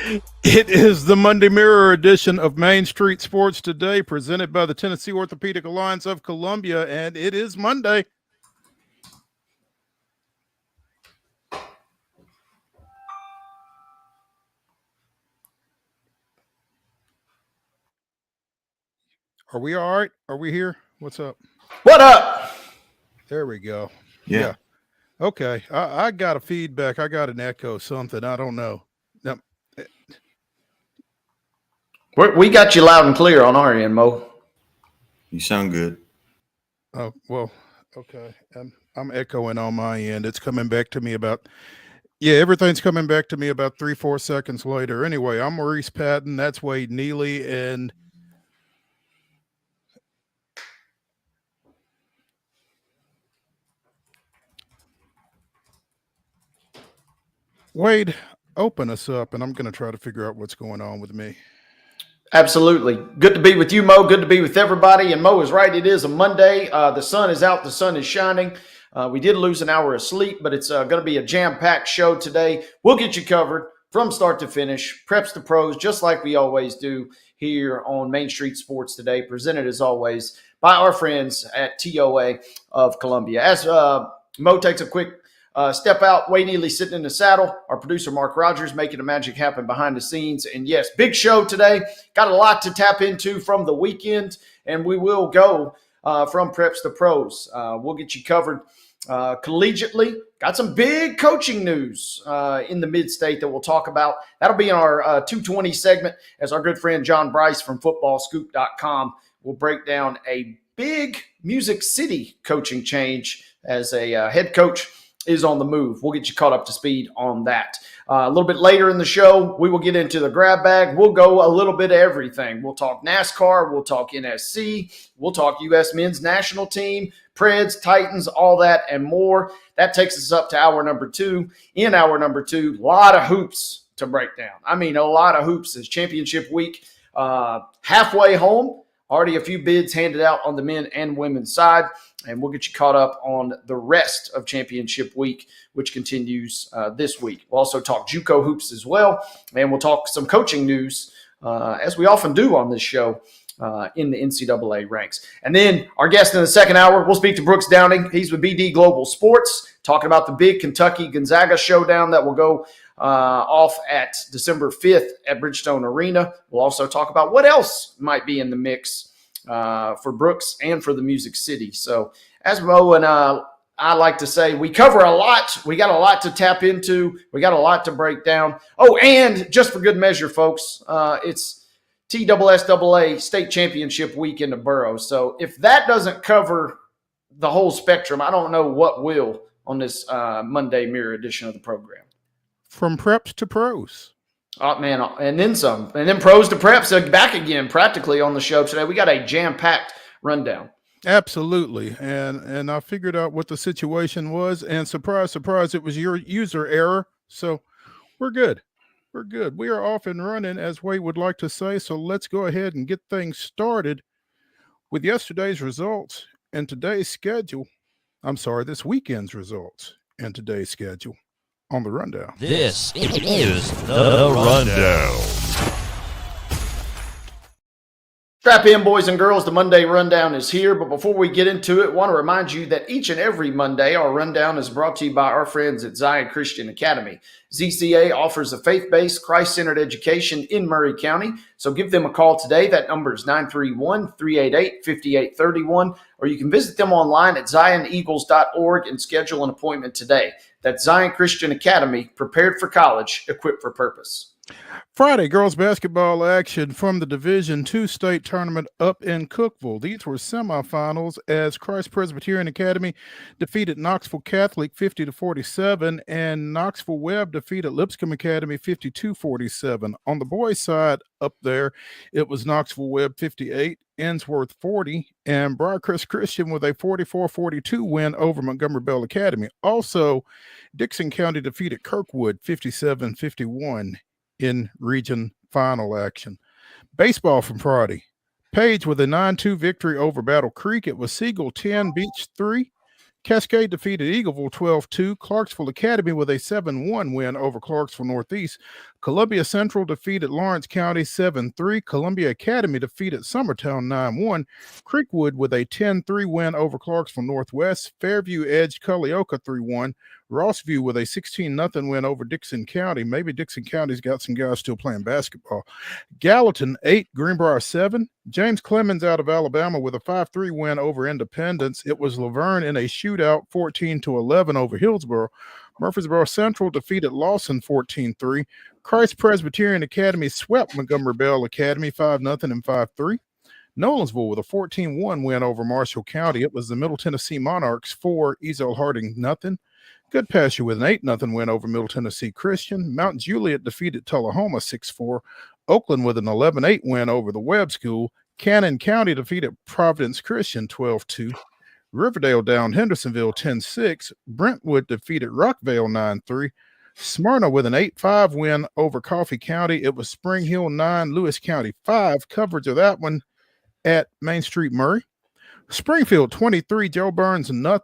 It is the Monday Mirror edition of Main Street Sports Today, presented by the Tennessee Orthopedic Alliance of Columbia, and it is Monday. Are we all right? Are we here? What's up? What up? There we go. Yeah. Okay. I got a feedback. I got an echo, something. I don't know. No. We got you loud and clear on our end, Mo. You sound good. Oh, well, okay. I'm echoing on my end. It's coming back to me about, everything's coming back to me about 3-4 seconds later. Anyway, I'm Maurice Patton. That's Wade Neely. And Wade, open us up, and I'm going to try to figure out what's going on with me. Absolutely. Good to be with you, Mo. Good to be with everybody. And Mo is right. It is a Monday. The sun is out. The sun is shining. We did lose an hour of sleep, but it's going to be a jam-packed show today. We'll get you covered from start to finish, preps to pros, just like we always do here on Main Street Sports Today, presented as always by our friends at TOA of Columbia. As Mo takes a quick step out, Wayne Neely sitting in the saddle. Our producer, Mark Rogers, making the magic happen behind the scenes. And yes, big show today. Got a lot to tap into from the weekend, and we will go from preps to pros. We'll get you covered collegiately. Got some big coaching news in the mid-state that we'll talk about. That'll be in our 220 segment as our good friend John Bryce from footballscoop.com will break down a big Music City coaching change as a head coach is on the move. We'll get you caught up to speed on that. A little bit later in the show, we will get into the grab bag. We'll go a little bit of everything. We'll talk NASCAR. We'll talk NSC. We'll talk U.S. men's national team, Preds, Titans, all that and more. That takes us up to hour number 2. In hour number 2, a lot of hoops to break down. I mean, a lot of hoops as championship week halfway home. Already a few bids handed out on the men and women's side, and we'll get you caught up on the rest of championship week, which continues this week. We'll also talk JUCO hoops as well, and we'll talk some coaching news, as we often do on this show, in the NCAA ranks. And then our guest in the second hour, we'll speak to Brooks Downing. He's with bdGLOBAL Sports, talking about the big Kentucky-Gonzaga showdown that will go off at December 5th at Bridgestone Arena. We'll also talk about what else might be in the mix for Brooks and for the Music City. So as Mo and I like to say, we cover a lot. We got a lot to tap into. We got a lot to break down. Oh, and just for good measure, folks, it's TSSAA State Championship week in the borough. So if that doesn't cover the whole spectrum, I don't know what will on this Monday Mirror edition of the program. From preps to pros. Oh, man, and then some. And then pros to preps back again practically on the show today. We got a jam-packed rundown. Absolutely. And I figured out what the situation was, and surprise, surprise, it was your user error. So we're good. We're good. We are off and running, as Wade would like to say. So let's go ahead and get things started with yesterday's results and today's schedule. I'm sorry, this weekend's results and today's schedule on the rundown. This is the rundown. Strap in, boys and girls. The Monday Rundown is here. But before we get into it, I want to remind you that each and every Monday, our rundown is brought to you by our friends at Zion Christian Academy. ZCA offers a faith-based, Christ-centered education in Murray County. So give them a call today. That number is 931-388-5831. Or you can visit them online at zioneagles.org and schedule an appointment today. That's Zion Christian Academy, prepared for college, equipped for purpose. Friday, girls basketball action from the Division II state tournament up in Cookeville. These were semifinals as Christ Presbyterian Academy defeated Knoxville Catholic 50-47, and Knoxville Webb defeated Lipscomb Academy 52-47. On the boys' side up there, it was Knoxville Webb 58, Ensworth 40, and Briarcrest Christian with a 44-42 win over Montgomery Bell Academy. Also, Dixon County defeated Kirkwood 57-51. In region final action. Baseball from Friday. Page with a 9-2 victory over Battle Creek. It was Siegel 10, Beach 3. Cascade defeated Eagleville 12-2. Clarksville Academy with a 7-1 win over Clarksville Northeast. Columbia Central defeated Lawrence County 7-3. Columbia Academy defeated Summertown 9-1. Creekwood with a 10-3 win over Clarksville Northwest. Fairview edged Culleoka 3-1. Rossview with a 16-0 win over Dixon County. Maybe Dixon County's got some guys still playing basketball. Gallatin 8, Greenbrier 7. James Clemens out of Alabama with a 5-3 win over Independence. It was Laverne in a shootout 14-11 over Hillsboro. Murfreesboro Central defeated Lawson 14-3. Christ Presbyterian Academy swept Montgomery Bell Academy 5-0 and 5-3. Nolensville with a 14-1 win over Marshall County. It was the Middle Tennessee Monarchs 4, Ezel Harding 0. Good Pasture with an 8-0 win over Middle Tennessee Christian. Mount Juliet defeated Tullahoma 6-4. Oakland with an 11-8 win over the Webb School. Cannon County defeated Providence Christian 12-2. Riverdale downed Hendersonville 10-6. Brentwood defeated Rockvale 9-3. Smyrna with an 8-5 win over Coffee County. It was Spring Hill 9, Lewis County 5. Coverage of that one at Main Street Murray. Springfield 23, Joe Burns 0.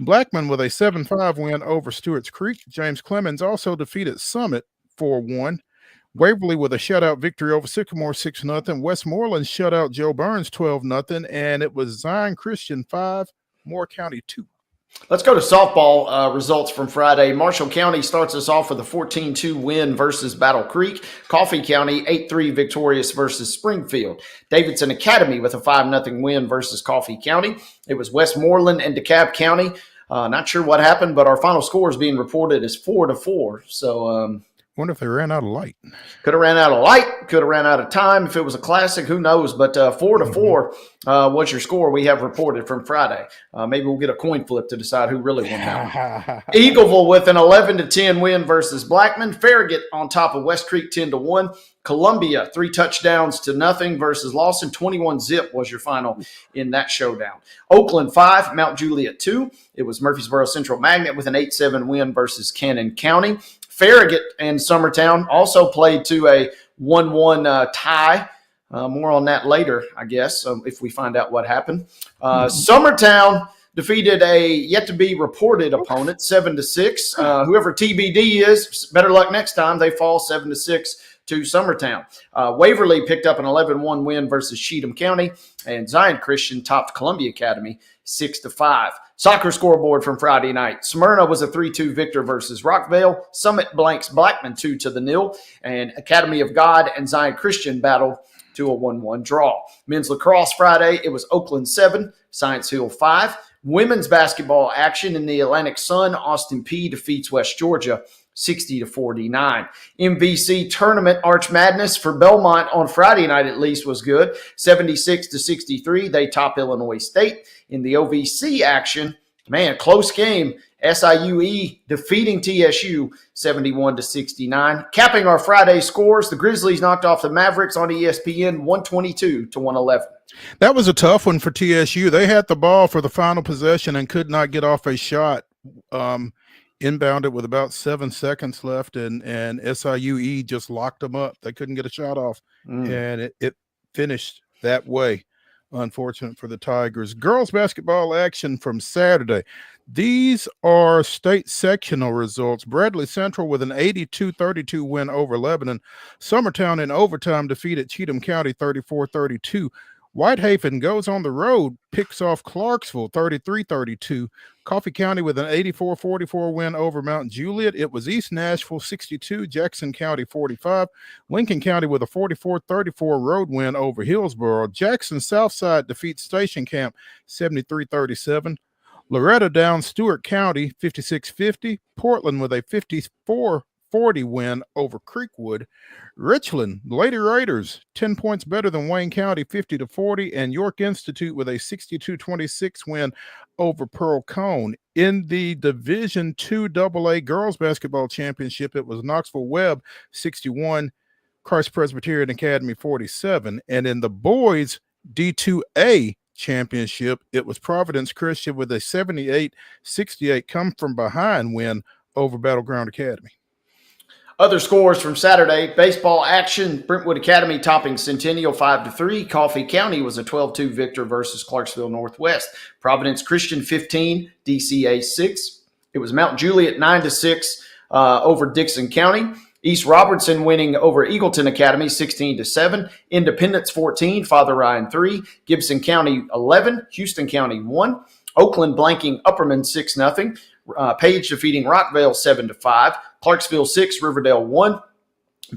Blackman with a 7-5 win over Stewart's Creek. James Clemens also defeated Summit 4-1. Waverly with a shutout victory over Sycamore 6-0. Westmoreland shut out Joe Burns 12-0. And it was Zion Christian 5, Moore County 2. Let's go to softball results from Friday. Marshall County starts us off with a 14-2 win versus Battle Creek. Coffee County 8-3 victorious versus Springfield. Davidson Academy with a 5-0 win versus Coffee County. It was Westmoreland and DeKalb County. Not sure what happened, but our final score is being reported as 4-4. So wonder if they ran out of light. Could have ran out of light. Could have ran out of time. If it was a classic, who knows? But 4-4 was your score we have reported from Friday. Maybe we'll get a coin flip to decide who really won that one. Eagleville with an 11-10 win versus Blackman. Farragut on top of West Creek 10-1. Columbia 3 touchdowns to nothing versus Lawson. 21-0 was your final in that showdown. Oakland 5, Mount Juliet 2. It was Murfreesboro Central Magnet with an 8-7 win versus Cannon County. Farragut and Summertown also played to a 1-1 tie. More on that later, I guess, if we find out what happened. Summertown defeated a yet-to-be-reported opponent, 7-6. Whoever TBD is, better luck next time. They fall 7-6 to Summertown. Waverly picked up an 11-1 win versus Cheatham County, and Zion Christian topped Columbia Academy 6-5. Soccer scoreboard from Friday night. Smyrna was a 3-2 victor versus Rockvale. Summit blanks Blackman 2-0, and Academy of God and Zion Christian battled to a 1-1 draw. Men's lacrosse Friday, it was Oakland 7, Science Hill 5. Women's basketball action in the Atlantic Sun. Austin Peay defeats West Georgia 60-49. MVC tournament Arch Madness for Belmont on Friday night at least was good. 76-63. They top Illinois State. In the OVC action, man, close game. SIUE defeating TSU 71-69. Capping our Friday scores, the Grizzlies knocked off the Mavericks on ESPN 122-111. That was a tough one for TSU. They had the ball for the final possession and could not get off a shot. Inbounded with about 7 seconds left, and SIUE just locked them up. They couldn't get a shot off, and it finished that way. Unfortunate for the Tigers. Girls basketball action from Saturday. These are state sectional results. Bradley Central with an 82-32 win over Lebanon. Summertown in overtime defeated Cheatham County 34-32. Whitehaven goes on the road, picks off Clarksville 33-32. Coffee County with an 84-44 win over Mount Juliet. It was East Nashville 62, Jackson County 45. Lincoln County with a 44-34 road win over Hillsboro. Jackson Southside defeats Station Camp 73-37. Loretta downs Stewart County 56-50. Portland with a 54-40 win over Creekwood. Richland, Lady Raiders, 10 points better than Wayne County, 50-40, and York Institute with a 62-26 win over Pearl Cone. In the Division II AA Girls Basketball Championship, it was Knoxville Webb, 61, Christ Presbyterian Academy, 47. And in the Boys D2A Championship, it was Providence Christian with a 78-68 come-from-behind win over Battleground Academy. Other scores from Saturday, baseball action, Brentwood Academy topping Centennial 5-3. Coffee County was a 12-2 victor versus Clarksville Northwest. Providence Christian 15, DCA 6. It was Mount Juliet 9-6 over Dixon County. East Robertson winning over Eagleton Academy 16-7. Independence 14, Father Ryan 3. Gibson County 11, Houston County 1. Oakland blanking Upperman 6-0. Page defeating Rockvale 7-5. Clarksville 6, Riverdale 1.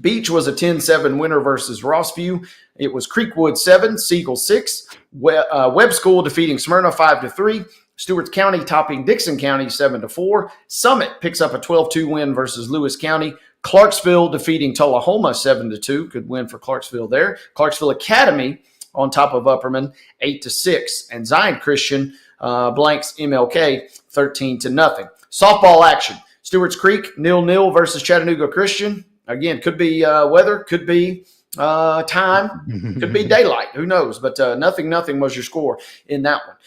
Beach was a 10-7 winner versus Rossview. It was Creekwood 7, Siegel 6. Webb School defeating Smyrna 5-3. Stewarts County topping Dixon County 7-4. Summit picks up a 12-2 win versus Lewis County. Clarksville defeating Tullahoma 7-2. Good win for Clarksville there. Clarksville Academy on top of Upperman 8-6. And Zion Christian blanks MLK 13-0. Softball action. Stewart's Creek 0-0 versus Chattanooga Christian. Again, could be weather, could be time, could be daylight. Who knows? But 0-0 was your score in that one.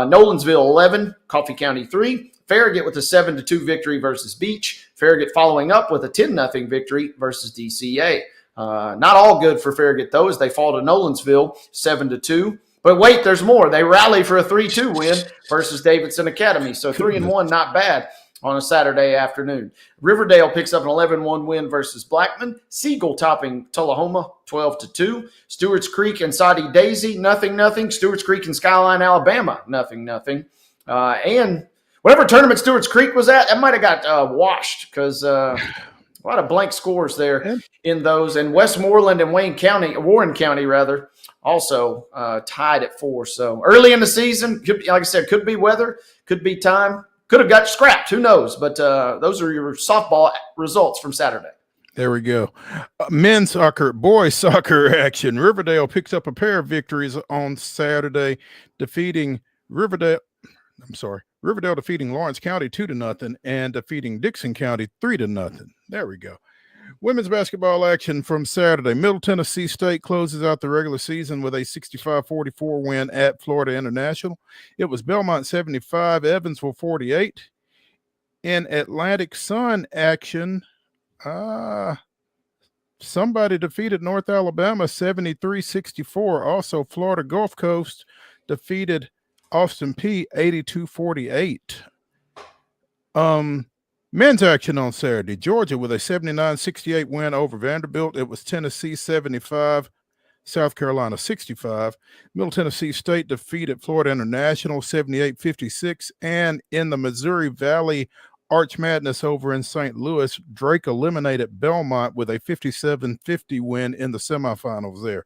Nolensville 11, Coffee County 3. Farragut with a 7-2 victory versus Beach. Farragut following up with a 10-0 victory versus DCA. Not all good for Farragut, though, as they fall to Nolensville 7-2. But wait, there's more. They rally for a 3-2 win versus Davidson Academy. So 3-1, not bad on a Saturday afternoon. Riverdale picks up an 11-1 win versus Blackman. Siegel topping Tullahoma 12-2. Stewart's Creek and Soddy Daisy 0-0. Stewart's Creek and Skyline, Alabama 0-0. And whatever tournament Stewart's Creek was at, that might have got washed because a lot of blank scores there in those. And Westmoreland and Warren County, also tied at 4. So early in the season, like I said, could be weather, could be time, could have got scrapped. Who knows? But those are your softball results from Saturday. There we go. Men's soccer, boys soccer action. Riverdale picks up a pair of victories on Saturday, defeating Riverdale defeating Lawrence County 2-0 and defeating Dixon County 3-0. There we go. Women's basketball action from Saturday. Middle Tennessee State closes out the regular season with a 65-44 win at Florida International. It was Belmont 75, Evansville 48. In Atlantic Sun action, somebody defeated North Alabama 73-64. Also, Florida Gulf Coast defeated Austin P 82-48. Men's action on Saturday. Georgia with a 79-68 win over Vanderbilt. It was Tennessee 75, South Carolina 65. Middle Tennessee State defeated Florida International 78-56. And in the Missouri Valley Arch Madness over in St. Louis, Drake eliminated Belmont with a 57-50 win in the semifinals there.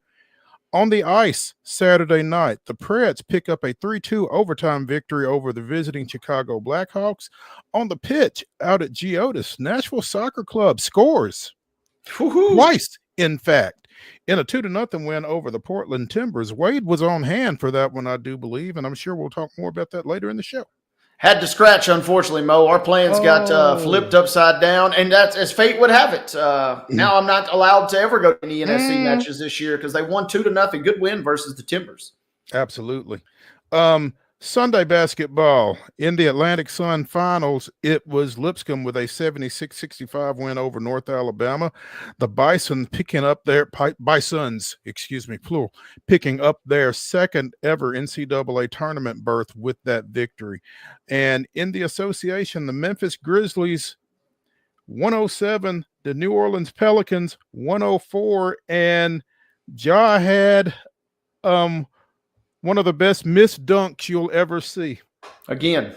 On the ice Saturday night, the Preds pick up a 3-2 overtime victory over the visiting Chicago Blackhawks. On the pitch out at Geodis, Nashville Soccer Club scores twice, in fact, in a 2-0 win over the Portland Timbers. Wade was on hand for that one, I do believe, and I'm sure we'll talk more about that later in the show. Had to scratch, unfortunately, Mo. Our plans got flipped upside down, and that's as fate would have it. Now I'm not allowed to ever go to any NSC matches this year because they won 2-0. Good win versus the Timbers. Absolutely. Sunday basketball in the Atlantic Sun Finals, it was Lipscomb with a 76-65 win over North Alabama. The Bisons picking up their plural, picking up their second ever NCAA tournament berth with that victory. And in the association, the Memphis Grizzlies 107, the New Orleans Pelicans 104, and Ja had one of the best missed dunks you'll ever see. Again,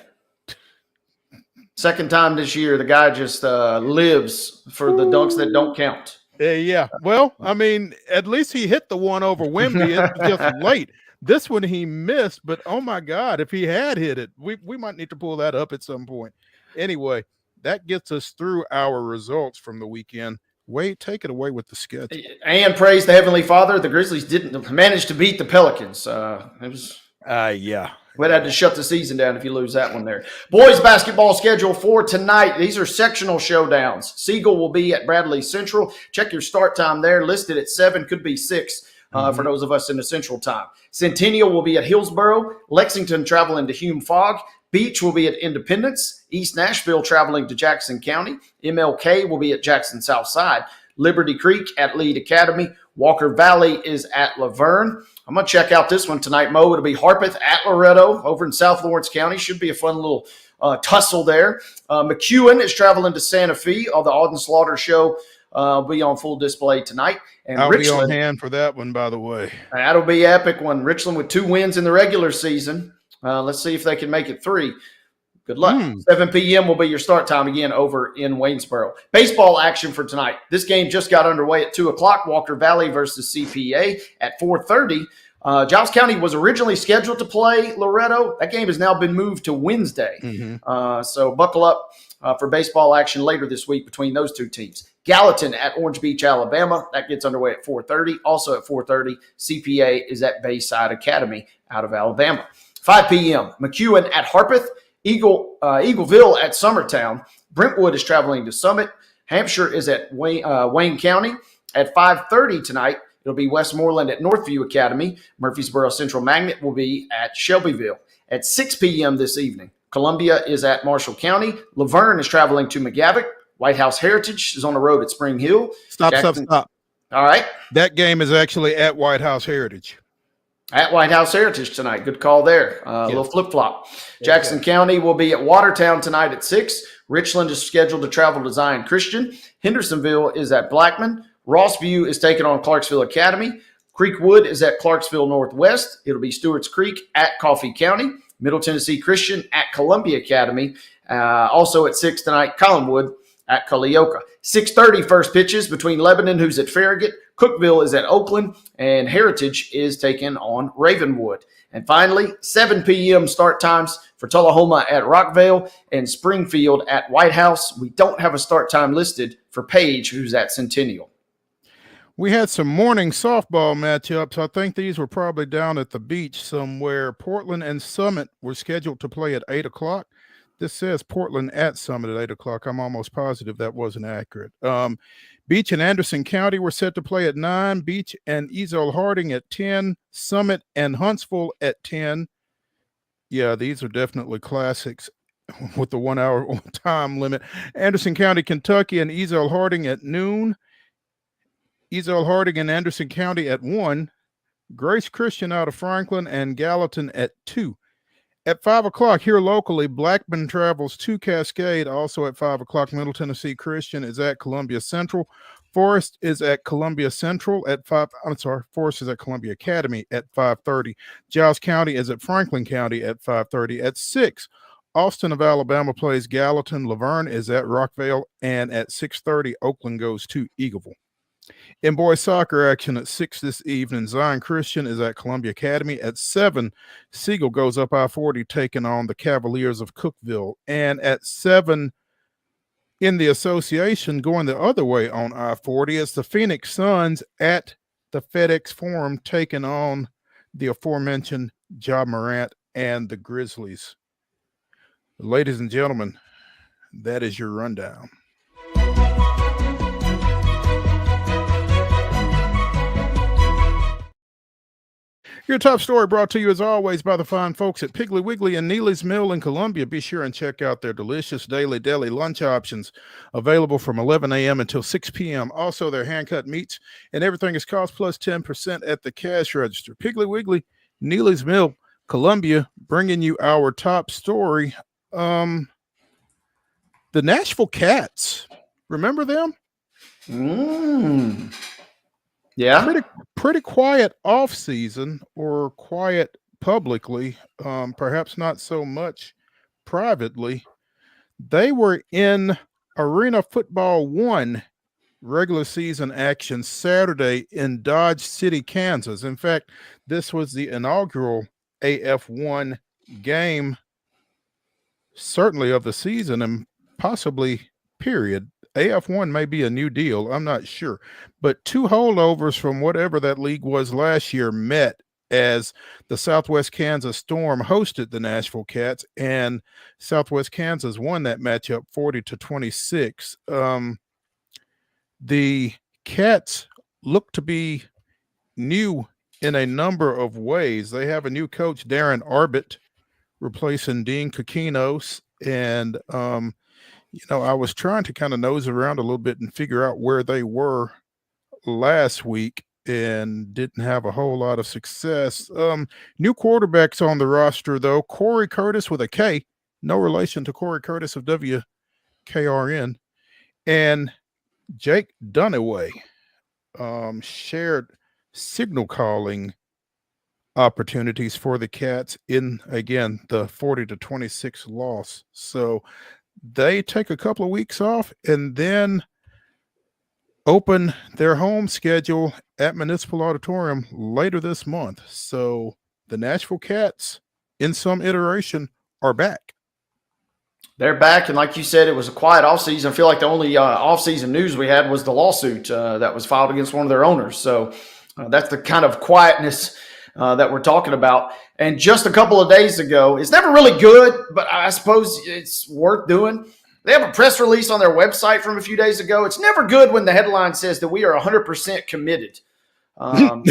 second time this year, the guy just lives for the dunks that don't count. Yeah. Well, I mean, at least he hit the one over Wemby. It was just late. This one he missed, but oh my God, if he had hit it, we might need to pull that up at some point. Anyway, that gets us through our results from the weekend. Wade, take it away with the schedule. And praise the Heavenly Father, the Grizzlies didn't manage to beat the Pelicans. Yeah. We'd have to shut the season down if you lose that one there. Boys basketball schedule for tonight. These are sectional showdowns. Siegel will be at Bradley Central. Check your start time there. Listed at 7, could be 6 for those of us in the Central time. Centennial will be at Hillsboro. Lexington traveling to Hume Fogg. Beach will be at Independence. East Nashville traveling to Jackson County. MLK will be at Jackson Southside. Liberty Creek at Lead Academy. Walker Valley is at Laverne. I'm going to check out this one tonight, Mo. It'll be Harpeth at Loretto over in South Lawrence County. Should be a fun little tussle there. McEwen is traveling to Santa Fe. The Auden Slaughter Show will be on full display tonight. And I'll Richland, be on hand for that one, by the way. That'll be epic one. Richland with 2 wins in the regular season. Let's see if they can make it 3. Good luck. 7 p.m. will be your start time again over in Waynesboro. Baseball action for tonight. This game just got underway at 2 o'clock. Walker Valley versus CPA at 4:30. Giles County was originally scheduled to play Loretto. That game has now been moved to Wednesday. So buckle up for baseball action later this week between those 2 teams. Gallatin at Orange Beach, Alabama. That gets underway at 4:30. Also at 4:30, CPA is at Bayside Academy out of Alabama. 5 p.m., McEwen at Harpeth. Eagleville at Summertown. Brentwood is traveling to Summit. Hampshire is at Wayne County. At 5:30 tonight, it'll be Westmoreland at Northview Academy. Murfreesboro Central Magnet will be at Shelbyville. At 6 p.m. this evening, Columbia is at Marshall County. Laverne is traveling to McGavock. White House Heritage is on the road at Spring Hill. Stop. All right. That game is actually at White House Heritage. At White House Heritage tonight. Good call there. A little flip-flop. Jackson County will be at Watertown tonight at 6. Richland is scheduled to travel to Zion Christian. Hendersonville is at Blackman. Rossview is taking on Clarksville Academy. Creekwood is at Clarksville Northwest. It'll be Stewart's Creek at Coffee County. Middle Tennessee Christian at Columbia Academy. Also at 6 tonight, Collinwood at Culleoka. 6:30 first pitches between Lebanon, who's at Farragut. Cookville is at Oakland, and Heritage is taking on Ravenwood. And finally, 7 p.m. start times for Tullahoma at Rockvale and Springfield at White House. We don't have a start time listed for Page, who's at Centennial. We had some morning softball matchups. I think these were probably down at the beach somewhere. Portland and Summit were scheduled to play at 8 o'clock. This says Portland at Summit at 8 o'clock. I'm almost positive that wasn't accurate. Beach and Anderson County were set to play at 9. Beach and Ezel Harding at 10. Summit and Huntsville at 10. Yeah, these are definitely classics with the 1 hour time limit. Anderson County, Kentucky and Ezel Harding at noon. Ezel Harding and Anderson County at 1. Grace Christian out of Franklin and Gallatin at 2. At 5 o'clock here locally, Blackman travels to Cascade. Also at 5 o'clock, Middle Tennessee Christian is at Columbia Central. Forest is at Columbia Central at 5. I'm sorry, Forest is at Columbia Academy at 5:30. Giles County is at Franklin County at 5:30. At 6, Austin of Alabama plays Gallatin. Laverne is at Rockvale, and at 6:30, Oakland goes to Eagleville. In boys soccer action at 6 this evening, Zion Christian is at Columbia Academy. At 7, Siegel goes up I-40 taking on the Cavaliers of Cookville. And at 7, in the association going the other way on I-40, it's the Phoenix Suns at the FedEx Forum taking on the aforementioned Ja Morant and the Grizzlies. Ladies and gentlemen, that is your rundown. Your top story brought to you, as always, by the fine folks at Piggly Wiggly and Neely's Mill in Columbia. Be sure and check out their delicious daily deli lunch options available from 11 a.m. until 6 p.m. Also, their hand-cut meats and everything is cost plus 10% at the cash register. Piggly Wiggly, Neely's Mill, Columbia, bringing you our top story. The Nashville Cats. Remember them? Yeah. Pretty quiet off season, or quiet publicly, perhaps not so much privately. They were in Arena Football 1 regular season action Saturday in Dodge City, Kansas. In fact, this was the inaugural AF1 game, certainly of the season and possibly period. AF1 may be a new deal. I'm not sure. But 2 holdovers from whatever that league was last year met as the Southwest Kansas Storm hosted the Nashville Cats, and Southwest Kansas won that matchup 40-26. The Cats look to be new in a number of ways. They have a new coach, Darren Arbit, replacing Dean Kokinos. And, I was trying to kind of nose around a little bit and figure out where they were last week and didn't have a whole lot of success. New quarterbacks on the roster, though. Corey Curtis with a K, no relation to Corey Curtis of WKRN, and Jake Dunaway shared signal calling opportunities for the Cats in, again, the 40-26 loss. So they take a couple of weeks off and then open their home schedule at Municipal Auditorium later this month. So the Nashville Cats, in some iteration, are back. They're back, and like you said, it was a quiet offseason. I feel like the only offseason news we had was the lawsuit that was filed against one of their owners. So that's the kind of quietness that we're talking about. And just a couple of days ago, it's never really good, but I suppose it's worth doing. They have a press release on their website from a few days ago. It's never good when the headline says that we are 100% committed. I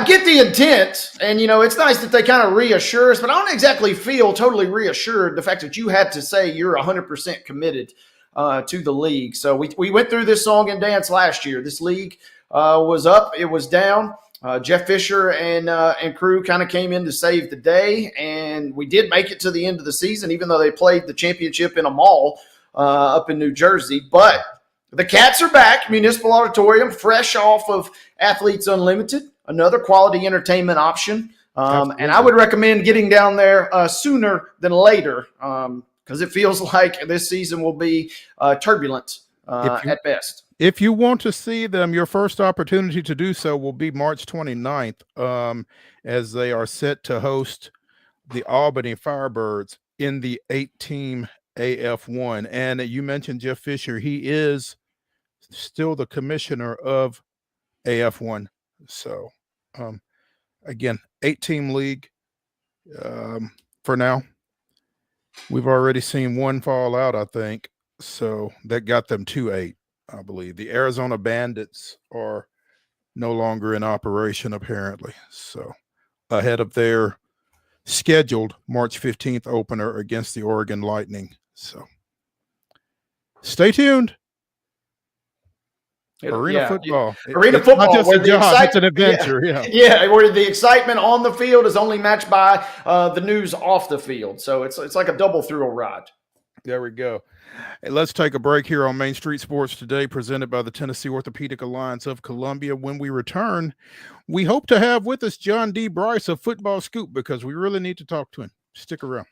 get the intent, and, it's nice that they kind of reassure us, but I don't exactly feel totally reassured the fact that you had to say you're 100% committed to the league. So we went through this song and dance last year. This league was up, it was down. Jeff Fisher and crew kind of came in to save the day, and we did make it to the end of the season, even though they played the championship in a mall up in New Jersey. But the Cats are back, Municipal Auditorium, fresh off of Athletes Unlimited, another quality entertainment option. And I would recommend getting down there sooner than later because it feels like this season will be turbulent at best. If you want to see them, your first opportunity to do so will be March 29th, as they are set to host the Albany Firebirds in the 8-team AF1. And you mentioned Jeff Fisher. He is still the commissioner of AF1. So, again, 8-team league for now. We've already seen one fall out, I think. So that got them to 8. I believe the Arizona Bandits are no longer in operation, apparently. So ahead of their scheduled March 15th opener against the Oregon Lightning. So stay tuned. Arena football. Arena football. Not just a job, it's an adventure. Yeah, where the excitement on the field is only matched by the news off the field. So it's like a double thrill ride. There we go. Hey, let's take a break here on Main Street Sports Today, presented by the Tennessee Orthopedic Alliance of Columbia. When we return, we hope to have with us John D. Bryce of Football Scoop, because we really need to talk to him. Stick around.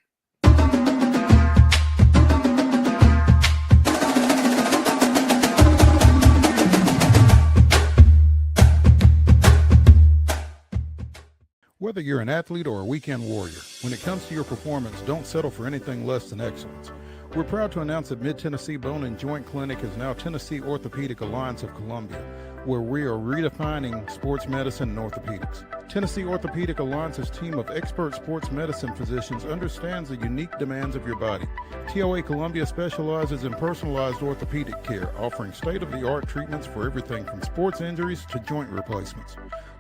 Whether you're an athlete or a weekend warrior, when it comes to your performance, don't settle for anything less than excellence. We're proud to announce that Mid-Tennessee Bone and Joint Clinic is now Tennessee Orthopedic Alliance of Columbia, where we are redefining sports medicine and orthopedics. Tennessee Orthopedic Alliance's team of expert sports medicine physicians understands the unique demands of your body. TOA Columbia specializes in personalized orthopedic care, offering state-of-the-art treatments for everything from sports injuries to joint replacements.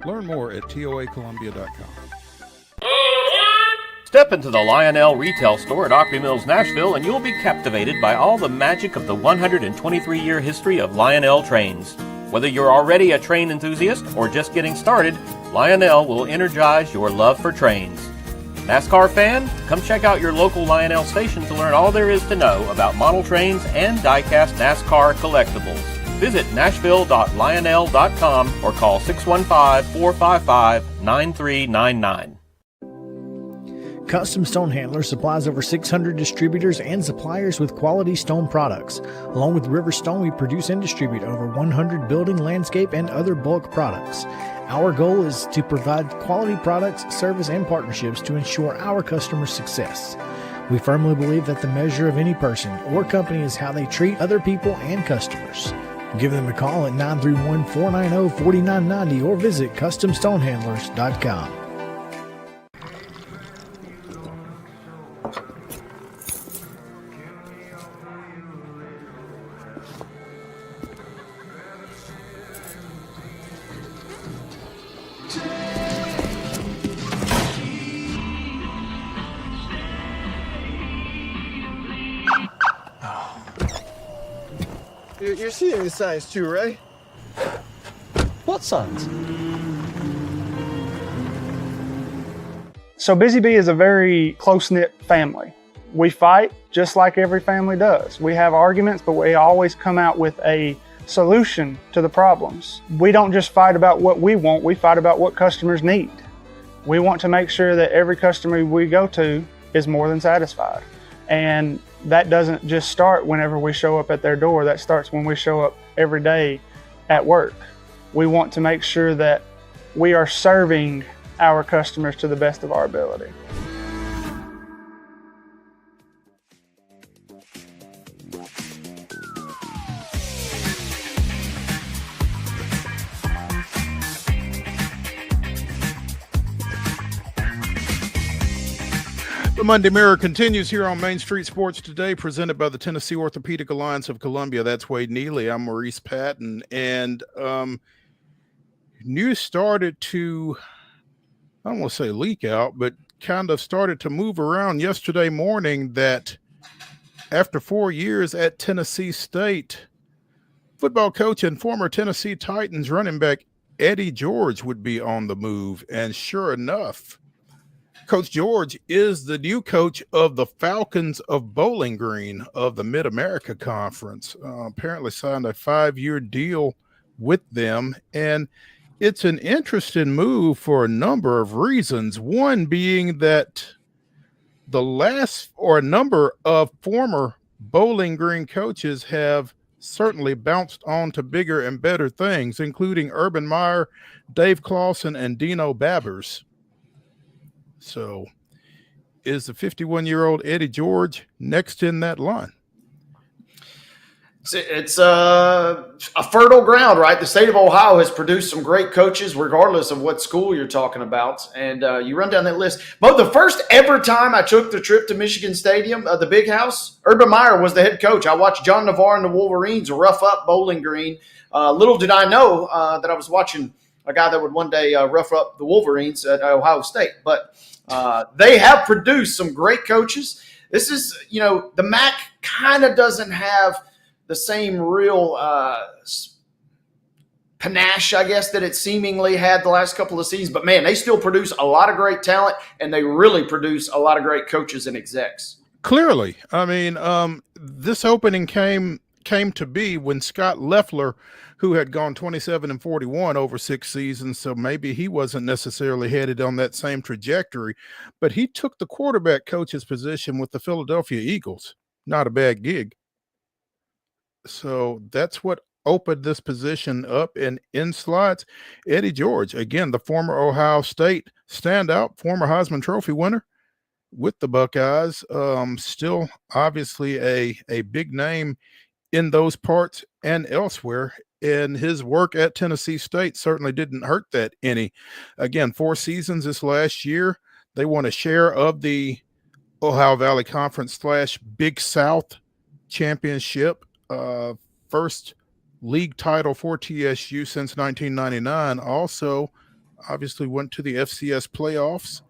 Learn more at toacolumbia.com. Step into the Lionel retail store at Opry Mills, Nashville, and you'll be captivated by all the magic of the 123-year history of Lionel trains. Whether you're already a train enthusiast or just getting started, Lionel will energize your love for trains. NASCAR fan? Come check out your local Lionel station to learn all there is to know about model trains and die-cast NASCAR collectibles. Visit nashville.lionel.com or call 615-455-9399. Custom Stone Handler supplies over 600 distributors and suppliers with quality stone products. Along with River Stone, we produce and distribute over 100 building, landscape, and other bulk products. Our goal is to provide quality products, service, and partnerships to ensure our customers' success. We firmly believe that the measure of any person or company is how they treat other people and customers. Give them a call at 931-490-4990 or visit CustomStonehandlers.com. You're seeing the signs too, right? What signs? So Busy Bee is a very close-knit family. We fight just like every family does. We have arguments, but we always come out with a solution to the problems. We don't just fight about what we want, we fight about what customers need. We want to make sure that every customer we go to is more than satisfied. And that doesn't just start whenever we show up at their door, that starts when we show up every day at work. We want to make sure that we are serving our customers to the best of our ability. The Monday Mirror continues here on Main Street Sports Today, presented by the Tennessee Orthopedic Alliance of Columbia. That's Wade Neely. I'm Maurice Patton. And news started to, I don't want to say leak out, but kind of started to move around yesterday morning that after 4 years at Tennessee State, football coach and former Tennessee Titans running back Eddie George would be on the move. And sure enough, Coach George is the new coach of the Falcons of Bowling Green of the Mid-America Conference. Apparently signed a 5-year deal with them. And it's an interesting move for a number of reasons. One being that a number of former Bowling Green coaches have certainly bounced on to bigger and better things, including Urban Meyer, Dave Clawson, and Dino Babbers. So is the 51-year-old Eddie George next in that line? It's a fertile ground, right? The state of Ohio has produced some great coaches, regardless of what school you're talking about. And you run down that list. But the first ever time I took the trip to Michigan Stadium, the Big House, Urban Meyer was the head coach. I watched John Navarre and the Wolverines rough up Bowling Green. Little did I know that I was watching a guy that would one day rough up the Wolverines at Ohio State. But they have produced some great coaches. This is, the MAC kind of doesn't have the same real panache, I guess, that it seemingly had the last couple of seasons. But, man, they still produce a lot of great talent, and they really produce a lot of great coaches and execs. Clearly. I mean, this opening came to be when Scott Loeffler, who had gone 27-41 over 6 seasons, so maybe he wasn't necessarily headed on that same trajectory, but he took the quarterback coach's position with the Philadelphia Eagles. Not a bad gig. So that's what opened this position up, and in slides Eddie George, again, the former Ohio State standout, former Heisman Trophy winner with the Buckeyes, still obviously a big name in those parts and elsewhere. And his work at Tennessee State certainly didn't hurt that any. Again, 4 seasons this last year. They won a share of the Ohio Valley Conference / Big South championship. First league title for TSU since 1999. Also, obviously went to the FCS playoffs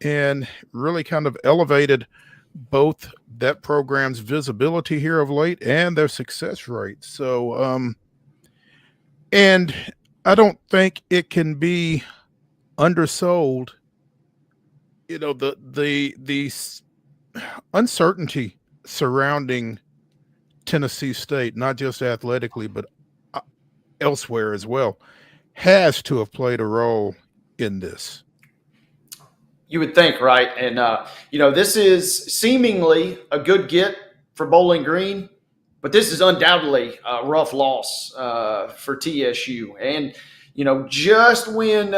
and really kind of elevated both that program's visibility here of late and their success rate. So, and I don't think it can be undersold, the uncertainty surrounding Tennessee State, not just athletically, but elsewhere as well, has to have played a role in this. You would think, right? And, this is seemingly a good get for Bowling Green, but this is undoubtedly a rough loss for TSU. And, just when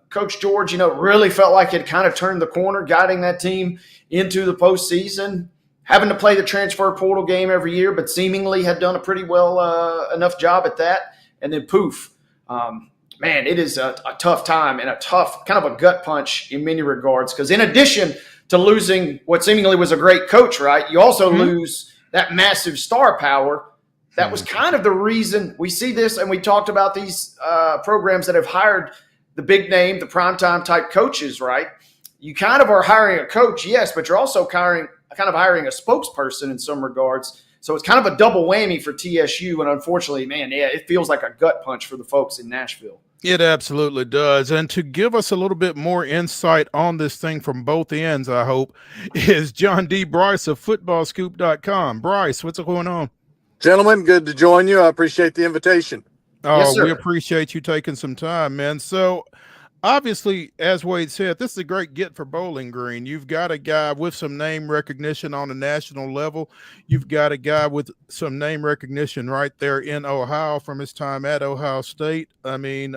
Coach George, really felt like it kind of turned the corner, guiding that team into the postseason, having to play the transfer portal game every year, but seemingly had done a pretty well enough job at that. And then poof, man, it is a tough time and a tough kind of a gut punch in many regards. Because in addition to losing what seemingly was a great coach, right, you also lose that massive star power. That was kind of the reason we see this. And we talked about these programs that have hired the big name, the primetime type coaches, right? You kind of are hiring a coach, yes, but you're also hiring a spokesperson in some regards So it's kind of a double whammy for TSU. And unfortunately, man, yeah, it feels like a gut punch for the folks in Nashville. It absolutely does. And to give us a little bit more insight on this thing from both ends, I hope, is John D. Bryce of footballscoop.com. Bryce, what's going on? Gentlemen, good to join you. I appreciate the invitation. Oh, Yes, sir. we appreciate you taking some time, man. So obviously, as Wade said, this is a great get for Bowling Green. You've got a guy with some name recognition on a national level. You've got a guy with some name recognition right there in Ohio from his time at Ohio State. I mean,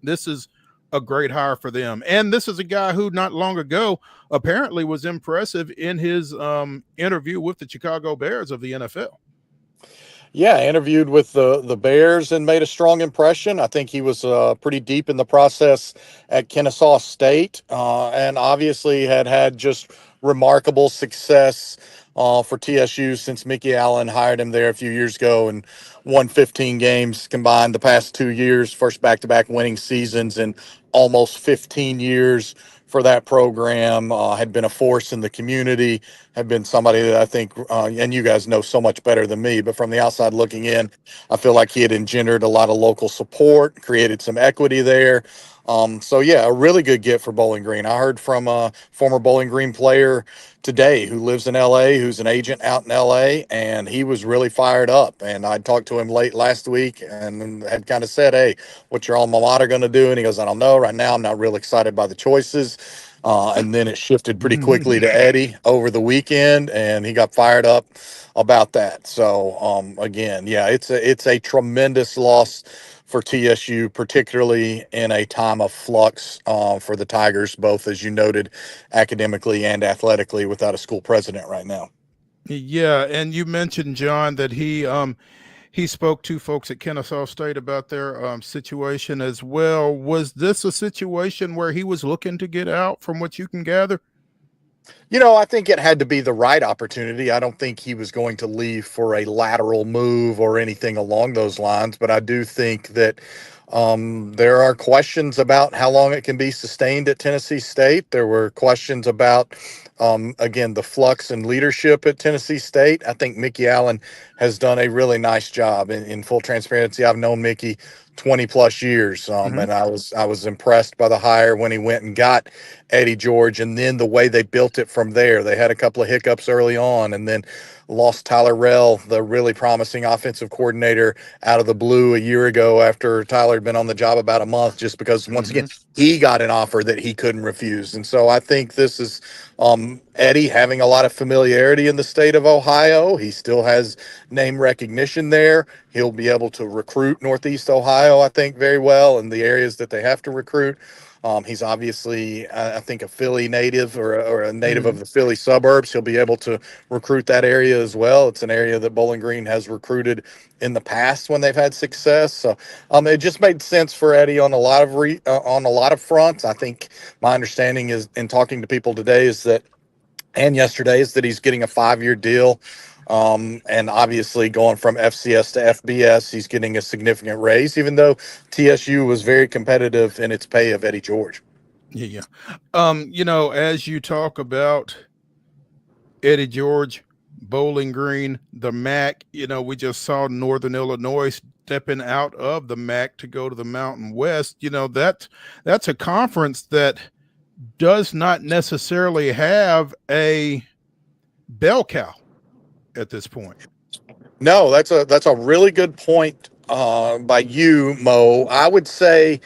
this is a great hire for them. And this is a guy who not long ago apparently was impressive in his interview with the Chicago Bears of the NFL. Yeah, interviewed with the Bears and made a strong impression. I think he was pretty deep in the process at Kennesaw State, and obviously had just remarkable success for TSU since Mickey Allen hired him there a few years ago and won 15 games combined the past 2 years, first back-to-back winning seasons in almost 15 years for that program. Had been a force in the community, had been somebody that I think, and you guys know so much better than me, but from the outside looking in, I feel like he had engendered a lot of local support, created some equity there. So yeah, a really good get for Bowling Green. I heard from a former Bowling Green player today who lives in LA, who's an agent out in LA, and he was really fired up. And I talked to him late last week and had kind of said, "Hey, what's your alma mater going to do?" And he goes, "I don't know. Right now, I'm not real excited by the choices." And then it shifted pretty quickly to Eddie over the weekend, and he got fired up about that. So again, yeah, it's a tremendous loss for TSU, particularly in a time of flux for the Tigers, both, as you noted, academically and athletically, without a school president right now. Yeah, and you mentioned, John, that he spoke to folks at Kennesaw State about their situation as well. Was this a situation where he was looking to get out, from what you can gather? You know, I think it had to be the right opportunity. I don't think he was going to leave for a lateral move or anything along those lines, but I do think that there are questions about how long it can be sustained at Tennessee State. There were questions about, again, the flux and leadership at Tennessee State. I think Mickey Allen has done a really nice job. In full transparency, I've known Mickey 20 plus years, and I was impressed by the hire when he went and got Eddie George, and then the way they built it from there. They had a couple of hiccups early on, and then lost Tyler Rell, the really promising offensive coordinator, out of the blue a year ago after Tyler had been on the job about a month, just because, once again, he got an offer that he couldn't refuse. And so I think this is Eddie having a lot of familiarity in the state of Ohio. He still has name recognition there. He'll be able to recruit Northeast Ohio, I think, very well in the areas that they have to recruit. He's obviously, I think, a Philly native or a native of the Philly suburbs. He'll be able to recruit that area as well. It's an area that Bowling Green has recruited in the past when they've had success. So it just made sense for Eddie on a lot of fronts. I think my understanding is, in talking to people today, is that, and yesterday, is that he's getting a 5-year deal. And obviously going from FCS to FBS, he's getting a significant raise, even though TSU was very competitive in its pay of Eddie George. Yeah. You know, as you talk about Eddie George, Bowling Green, the MAC, you know, we just saw Northern Illinois stepping out of the MAC to go to the Mountain West. You know, that's a conference that does not necessarily have a bell cow at this point. No, that's a really good point by you, Mo. I would say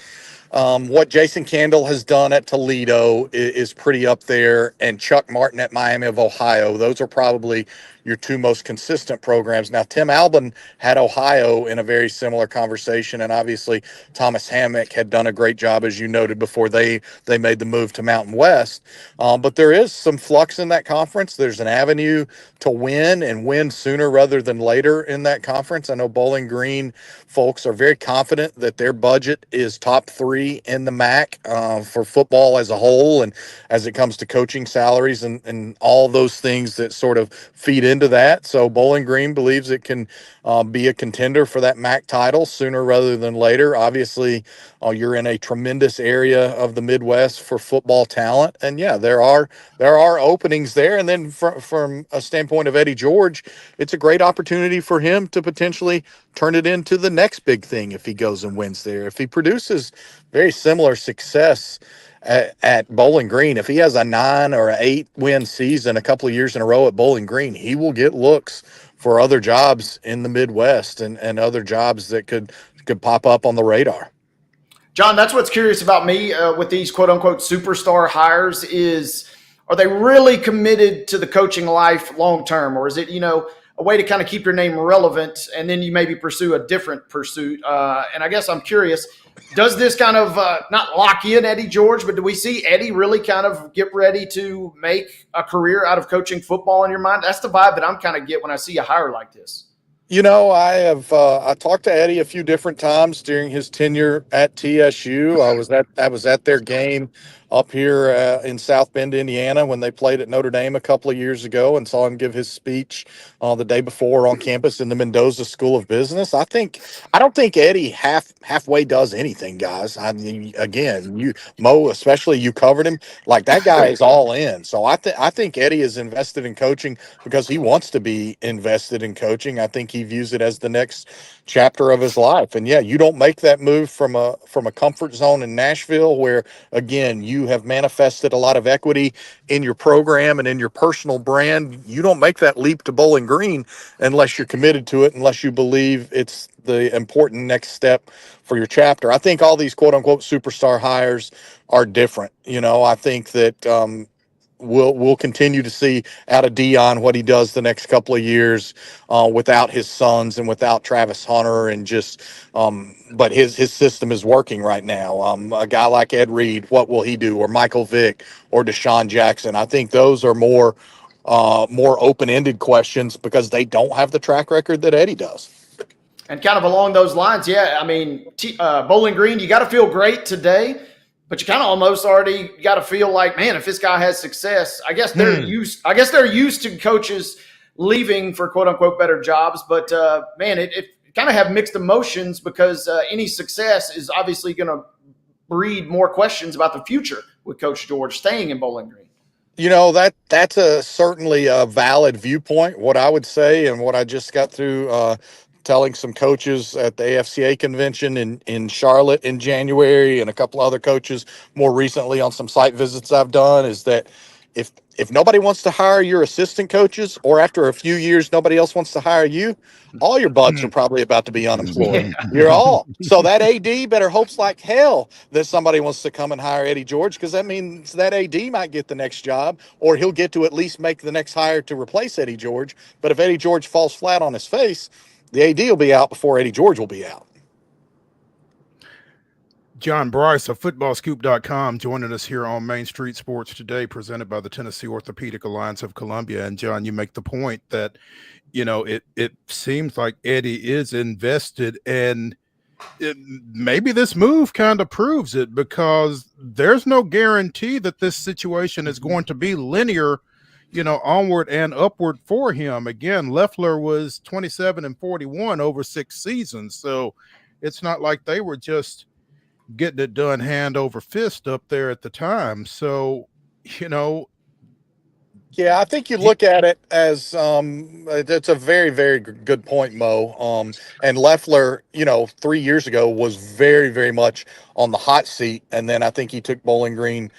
what Jason Candle has done at Toledo is pretty up there, and Chuck Martin at Miami of Ohio. Those are probably your two most consistent programs. Now, Tim Albin had Ohio in a very similar conversation, and obviously Thomas Hammock had done a great job, as you noted, before they made the move to Mountain West. But there is some flux in that conference. There's an avenue to win, and win sooner rather than later in that conference. I know Bowling Green folks are very confident that their budget is top 3 in the MAC for football as a whole, and as it comes to coaching salaries and all those things that sort of feed into that. So Bowling Green believes it can be a contender for that MAC title sooner rather than later. Obviously, you're in a tremendous area of the Midwest for football talent, and yeah, there are openings there. And then from a standpoint of Eddie George, it's a great opportunity for him to potentially turn it into the next big thing if he goes and wins there. If he produces very similar success at Bowling Green, if he has a 9 or 8 win season a couple of years in a row at Bowling Green, he will get looks for other jobs in the Midwest and other jobs that could pop up on the radar. John, that's what's curious about me with these quote unquote superstar hires is, are they really committed to the coaching life long term, or is it, a way to kind of keep your name relevant and then you maybe pursue a different pursuit? And I guess I'm curious, does this kind of not lock in Eddie George, but do we see Eddie really kind of get ready to make a career out of coaching football in your mind? That's the vibe that I'm kind of get when I see a hire like this. I talked to Eddie a few different times during his tenure at TSU. I was at their game up here in South Bend, Indiana, when they played at Notre Dame a couple of years ago, and saw him give his speech the day before on campus in the Mendoza School of Business. I don't think Eddie halfway does anything, guys. I mean, again, Mo, especially, you covered him. Like, that guy is all in. So I think Eddie is invested in coaching because he wants to be invested in coaching. I think he views it as the next chapter of his life. And yeah, you don't make that move from a comfort zone in Nashville, where again you have manifested a lot of equity in your program and in your personal brand. You don't make that leap to Bowling Green unless you're committed to it, unless you believe it's the important next step for your chapter. I think all these quote unquote superstar hires are different. I think that we'll continue to see out of Dion what he does the next couple of years without his sons and without Travis Hunter, and just but his system is working right now. A guy like Ed Reed, what will he do? Or Michael Vick or Deshaun Jackson? I think those are more open-ended questions because they don't have the track record that Eddie does. And kind of along those lines, yeah, I mean, Bowling Green, you got to feel great today, but you kind of almost already got to feel like, man, if this guy has success, I guess they're used to coaches leaving for quote unquote better jobs. But man, it kind of have mixed emotions because any success is obviously going to breed more questions about the future with Coach George staying in Bowling Green. That's certainly a valid viewpoint. What I would say, and what I just got through telling some coaches at the AFCA convention in Charlotte in January, and a couple other coaches more recently on some site visits I've done, is that if nobody wants to hire your assistant coaches, or after a few years nobody else wants to hire you, all your butts are probably about to be unemployed. You're all. So that AD better hopes like hell that somebody wants to come and hire Eddie George, because that means that AD might get the next job, or he'll get to at least make the next hire to replace Eddie George. But if Eddie George falls flat on his face, the AD will be out before Eddie George will be out. John Bryce of footballscoop.com joining us here on Main Street Sports Today, presented by the Tennessee Orthopedic Alliance of Columbia. And John, you make the point that, it seems like Eddie is invested, and maybe this move kind of proves it, because there's no guarantee that this situation is going to be linear, onward and upward for him. Again, Loeffler was 27-41 over 6 seasons. So it's not like they were just getting it done hand over fist up there at the time. So, yeah, I think you look at it as it's a very, very good point, Mo. And Loeffler, 3 years ago was very, very much on the hot seat. And then I think he took Bowling Green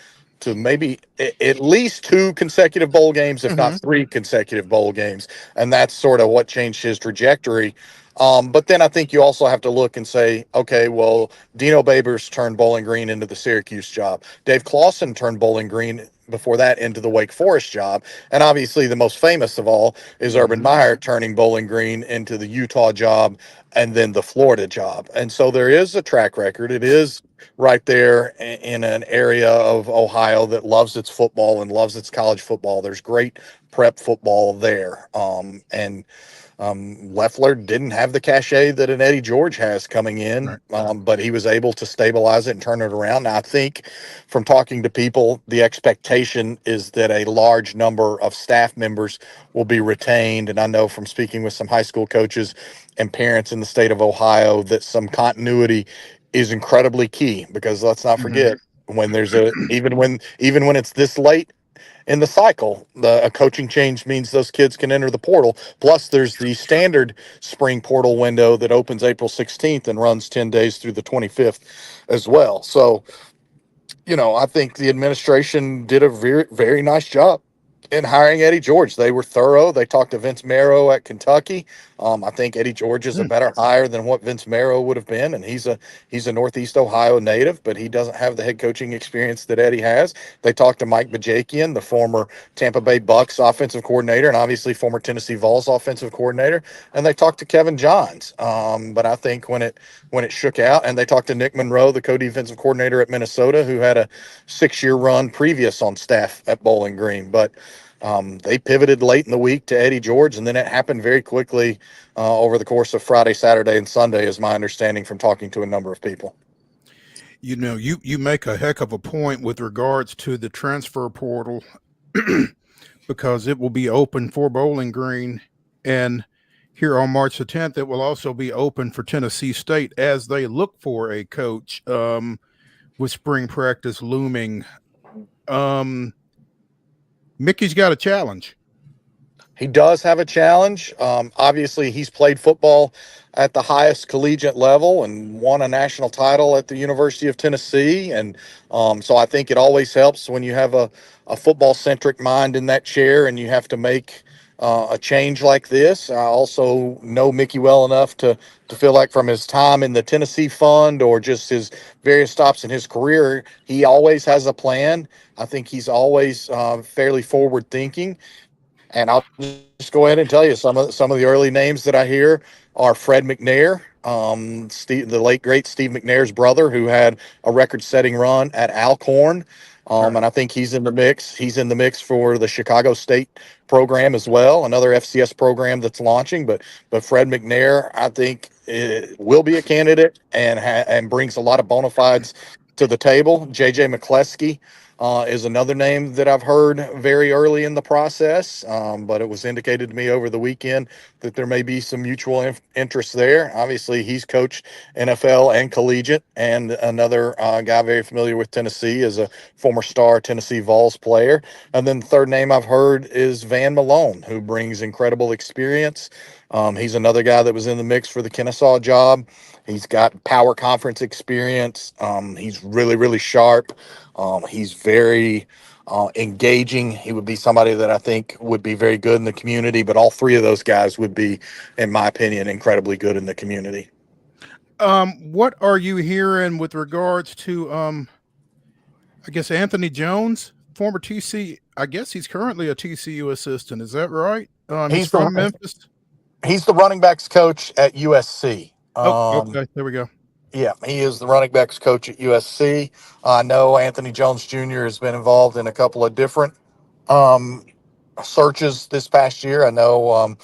to maybe at least 2 consecutive bowl games, if not 3 consecutive bowl games. And that's sort of what changed his trajectory. But then I think you also have to look and say, okay, well, Dino Babers turned Bowling Green into the Syracuse job. Dave Clawson turned Bowling Green before that into the Wake Forest job. And obviously the most famous of all is Urban Meyer turning Bowling Green into the Utah job and then the Florida job. And so there is a track record. It is right there in an area of Ohio that loves its football and loves its college football. There's great prep football there. Leffler didn't have the cachet that an Eddie George has coming in, but he was able to stabilize it and turn it around. Now, I think from talking to people, the expectation is that a large number of staff members will be retained. And I know from speaking with some high school coaches and parents in the state of Ohio that some continuity is incredibly key, because let's not forget, when there's even when it's this late in the cycle, a coaching change means those kids can enter the portal. Plus, there's the standard spring portal window that opens April 16th and runs 10 days through the 25th as well. So, I think the administration did a very, very nice job in hiring Eddie George. They were thorough. They talked to Vince Marrow at Kentucky. I think Eddie George is a better hire than what Vince Marrow would have been, and he's a Northeast Ohio native, but he doesn't have the head coaching experience that Eddie has. They talked to Mike Bajakian, the former Tampa Bay Bucks offensive coordinator, and obviously former Tennessee Vols offensive coordinator, and they talked to Kevin Johns. But I think when it shook out, and they talked to Nick Monroe, the co-defensive coordinator at Minnesota, who had a 6-year run previous on staff at Bowling Green, but they pivoted late in the week to Eddie George, and then it happened very quickly over the course of Friday, Saturday, and Sunday, is my understanding from talking to a number of people. You make a heck of a point with regards to the transfer portal because it will be open for Bowling Green, and here on March the 10th, it will also be open for Tennessee State as they look for a coach with spring practice looming. Mickey's got a challenge. He does have a challenge. Obviously, he's played football at the highest collegiate level and won a national title at the University of Tennessee. And so I think it always helps when you have a football-centric mind in that chair and you have to make a change like this. I also know Mickey well enough to feel like from his time in the Tennessee Fund or just his various stops in his career, he always has a plan. I think he's always fairly forward-thinking. And I'll just go ahead and tell you some of the early names that I hear are Fred McNair, the late great Steve McNair's brother, who had a record-setting run at Alcorn. And I think he's in the mix. He's in the mix for the Chicago State program as well, another FCS program that's launching. But Fred McNair, I think, will be a candidate and brings a lot of bona fides to the table. JJ McCleskey is another name that I've heard very early in the process, but it was indicated to me over the weekend that there may be some mutual interest there. Obviously, he's coached NFL and collegiate, and another guy very familiar with Tennessee is a former star Tennessee Vols player. And then the third name I've heard is Van Malone, who brings incredible experience. He's another guy that was in the mix for the Kennesaw job. He's got power conference experience. He's really, really sharp. He's very engaging. He would be somebody that I think would be very good in the community, but all three of those guys would be, in my opinion, incredibly good in the community. What are you hearing with regards to, I guess, Anthony Jones, former TC? I guess he's currently a TCU assistant. Is that right? He's from Memphis. He's the running backs coach at USC. Okay, there we go. Yeah, he is the running backs coach at USC. I know Anthony Jones Jr. has been involved in a couple of different searches this past year. I know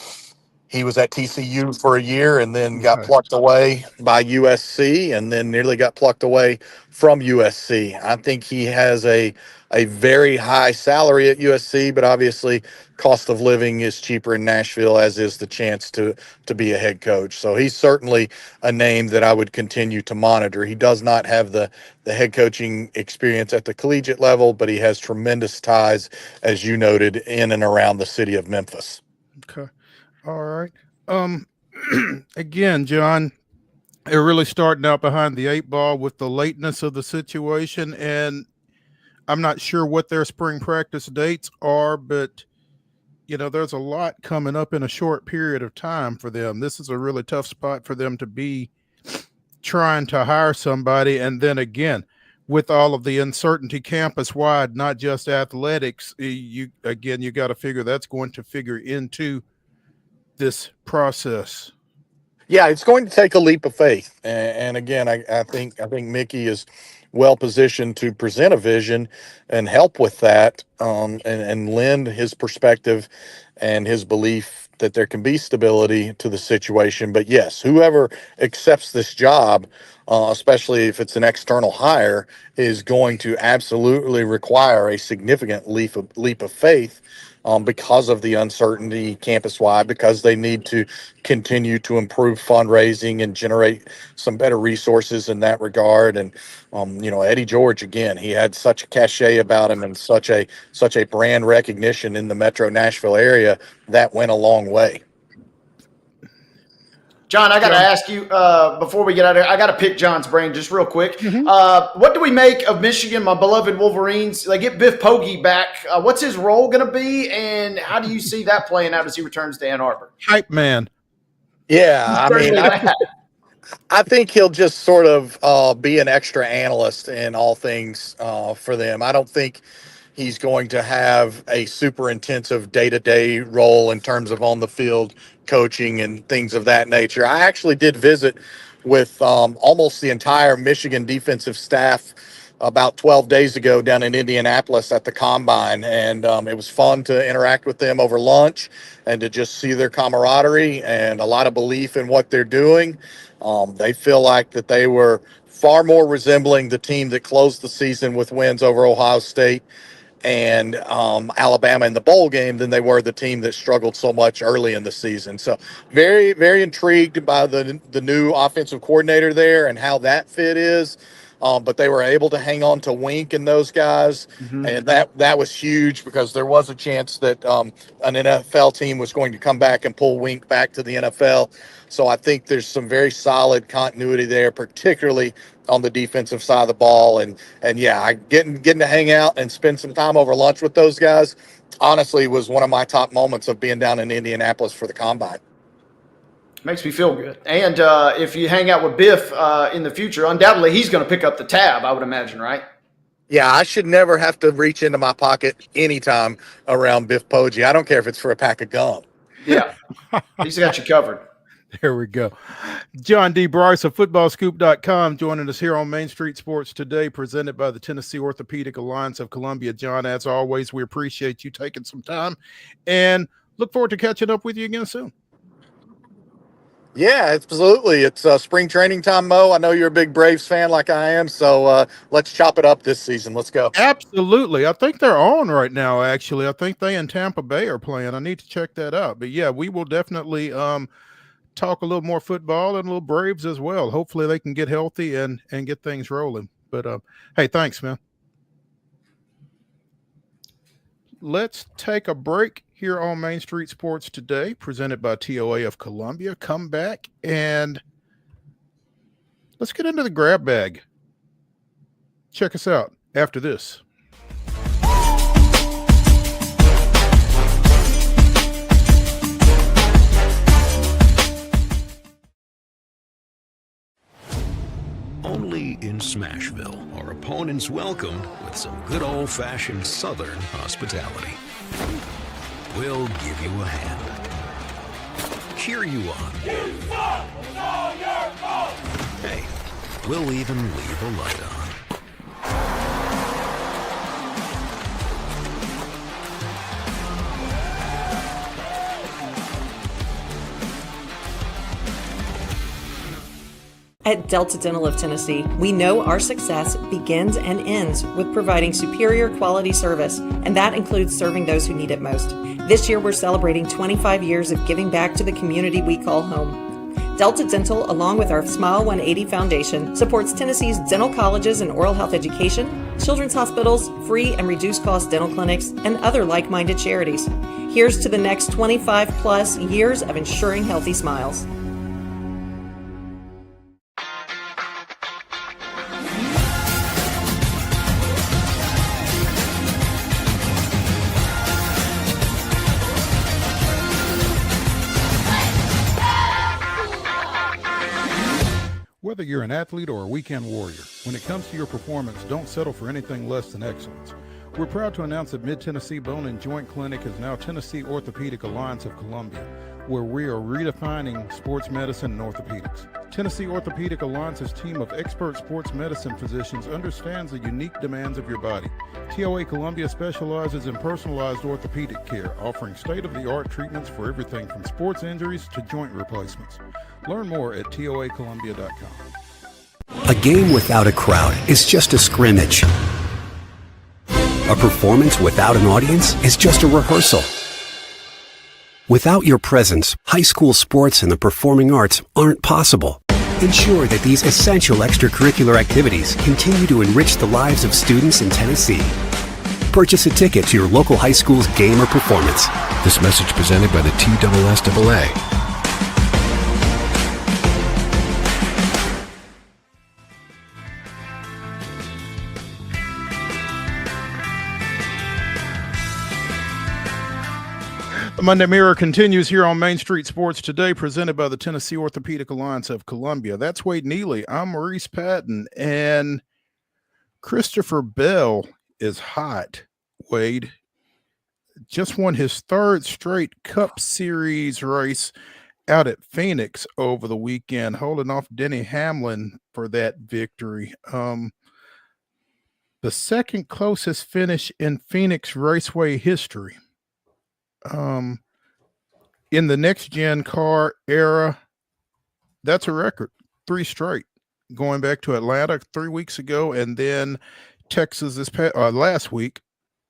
he was at TCU for a year and then got plucked away by USC and then nearly got plucked away from USC. I think he has a very high salary at USC, but obviously cost of living is cheaper in Nashville, as is the chance to be a head coach. So he's certainly a name that I would continue to monitor. He does not have the head coaching experience at the collegiate level, but he has tremendous ties, as you noted, in and around the city of Memphis. Okay. All right. Again, John, they're really starting out behind the 8 ball with the lateness of the situation, and I'm not sure what their spring practice dates are, but there's a lot coming up in a short period of time for them. This is a really tough spot for them to be trying to hire somebody, and then again, with all of the uncertainty campus wide, not just athletics, you got to figure that's going to figure into this process. Yeah, it's going to take a leap of faith. And again, I think Mickey is well positioned to present a vision and help with that, and lend his perspective and his belief that there can be stability to the situation. But yes, whoever accepts this job, especially if it's an external hire, is going to absolutely require a significant leap of faith, because of the uncertainty campus wide, because they need to continue to improve fundraising and generate some better resources in that regard. And Eddie George, again, he had such a cachet about him and such a brand recognition in the Metro Nashville area that went a long way. John, I got to ask you before we get out of here, I got to pick John's brain just real quick. Mm-hmm. What do we make of Michigan, my beloved Wolverines? They get Biff Poggi back. What's his role going to be, and how do you see that playing out as he returns to Ann Arbor? Hype man. Yeah, I think he'll just sort of be an extra analyst in all things for them. I don't think he's going to have a super intensive day-to-day role in terms of on the field coaching and things of that nature. I actually did visit with almost the entire Michigan defensive staff about 12 days ago down in Indianapolis at the Combine, and it was fun to interact with them over lunch and to just see their camaraderie and a lot of belief in what they're doing. They feel like that they were far more resembling the team that closed the season with wins over Ohio State and Alabama in the bowl game than they were the team that struggled so much early in the season. So very, very intrigued by the new offensive coordinator there and how that fit is. But they were able to hang on to Wink and those guys. Mm-hmm. And that was huge because there was a chance that an NFL team was going to come back and pull Wink back to the NFL. So I think there's some very solid continuity there, particularly on the defensive side of the ball. And yeah, getting to hang out and spend some time over lunch with those guys, honestly, was one of my top moments of being down in Indianapolis for the Combine. Makes me feel good. And if you hang out with Biff in the future, undoubtedly he's going to pick up the tab, I would imagine, right? Yeah, I should never have to reach into my pocket anytime around Biff Poggi. I don't care if it's for a pack of gum. Yeah, he's got you covered. There we go. John D. Bryce of footballscoop.com joining us here on Main Street Sports today, presented by the Tennessee Orthopedic Alliance of Columbia. John, as always, we appreciate you taking some time and look forward to catching up with you again soon. Yeah, absolutely. It's spring training time, Mo. I know you're a big Braves fan like I am, so let's chop it up this season. Let's go. Absolutely. I think they're on right now, actually. I think they and Tampa Bay are playing. I need to check that out. But, yeah, we will definitely talk a little more football and a little Braves as well. Hopefully they can get healthy and get things rolling. But, hey, thanks, man. Let's take a break here on Main Street Sports today, presented by TOA of Columbia. Come back and let's get into the grab bag. Check us out after this. Only in Smashville are opponents welcomed with some good old-fashioned Southern hospitality. We'll give you a hand, cheer you on. Hey, we'll even leave a light on. At Delta Dental of Tennessee, we know our success begins and ends with providing superior quality service, and that includes serving those who need it most. This year, we're celebrating 25 years of giving back to the community we call home. Delta Dental, along with our Smile 180 Foundation, supports Tennessee's dental colleges and oral health education, children's hospitals, free and reduced cost dental clinics, and other like-minded charities. Here's to the next 25 plus years of ensuring healthy smiles. Whether you're an athlete or a weekend warrior, when it comes to your performance, don't settle for anything less than excellence. We're proud to announce that Mid-Tennessee Bone and Joint Clinic is now Tennessee Orthopedic Alliance of Columbia, where we are redefining sports medicine and orthopedics. Tennessee Orthopedic Alliance's team of expert sports medicine physicians understands the unique demands of your body. TOA Columbia specializes in personalized orthopedic care, offering state-of-the-art treatments for everything from sports injuries to joint replacements. Learn more at toacolumbia.com. A game without a crowd is just a scrimmage. A performance without an audience is just a rehearsal. Without your presence, high school sports and the performing arts aren't possible. Ensure that these essential extracurricular activities continue to enrich the lives of students in Tennessee. Purchase a ticket to your local high school's game or performance. This message presented by the TSSAA. The Monday Mirror continues here on Main Street Sports Today, presented by the Tennessee Orthopedic Alliance of Columbia. That's Wade Neely. I'm Maurice Patton, and Christopher Bell is hot. Wade just won his third straight Cup Series race out at Phoenix over the weekend, holding off Denny Hamlin for that victory. The second closest finish in Phoenix Raceway history. In the next gen car era, that's a record. 3 straight, going back to Atlanta 3 weeks ago, and then Texas last week,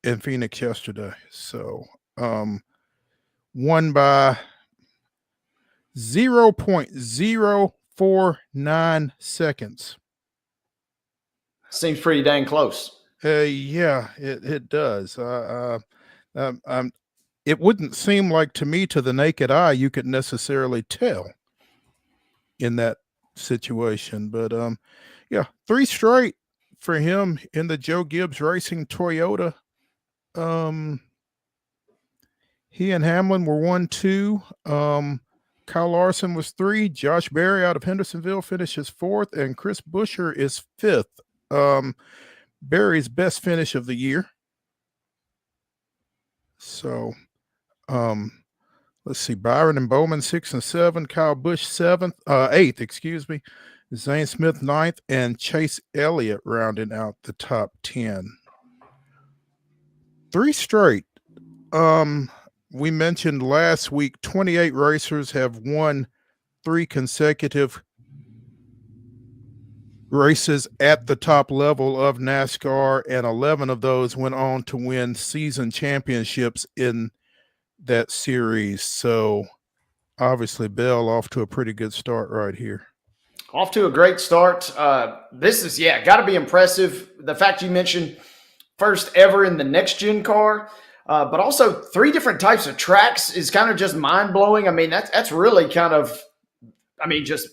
and Phoenix yesterday. So won by 0.049 seconds. Seems pretty dang close. Yeah, it does. It wouldn't seem like to me, to the naked eye, you could necessarily tell in that situation. But yeah, 3 straight for him in the Joe Gibbs Racing Toyota. He and Hamlin were 1-2. Kyle Larson was 3. Josh Berry out of Hendersonville finishes 4th, and Chris Buescher is 5th. Berry's best finish of the year. So let's see, Byron and Bowman 6 and 7, Kyle Busch 8th, excuse me, Zane Smith 9th, and Chase Elliott rounding out the top 10. 3 straight. We mentioned last week 28 racers have won 3 consecutive races at the top level of NASCAR, and 11 of those went on to win season championships in that series. So obviously Bell off to a pretty good start right here. Off to a great start. This is, got to be impressive. The fact you mentioned first ever in the next gen car, but also 3 different types of tracks is kind of just mind blowing. I mean, that's really kind of, just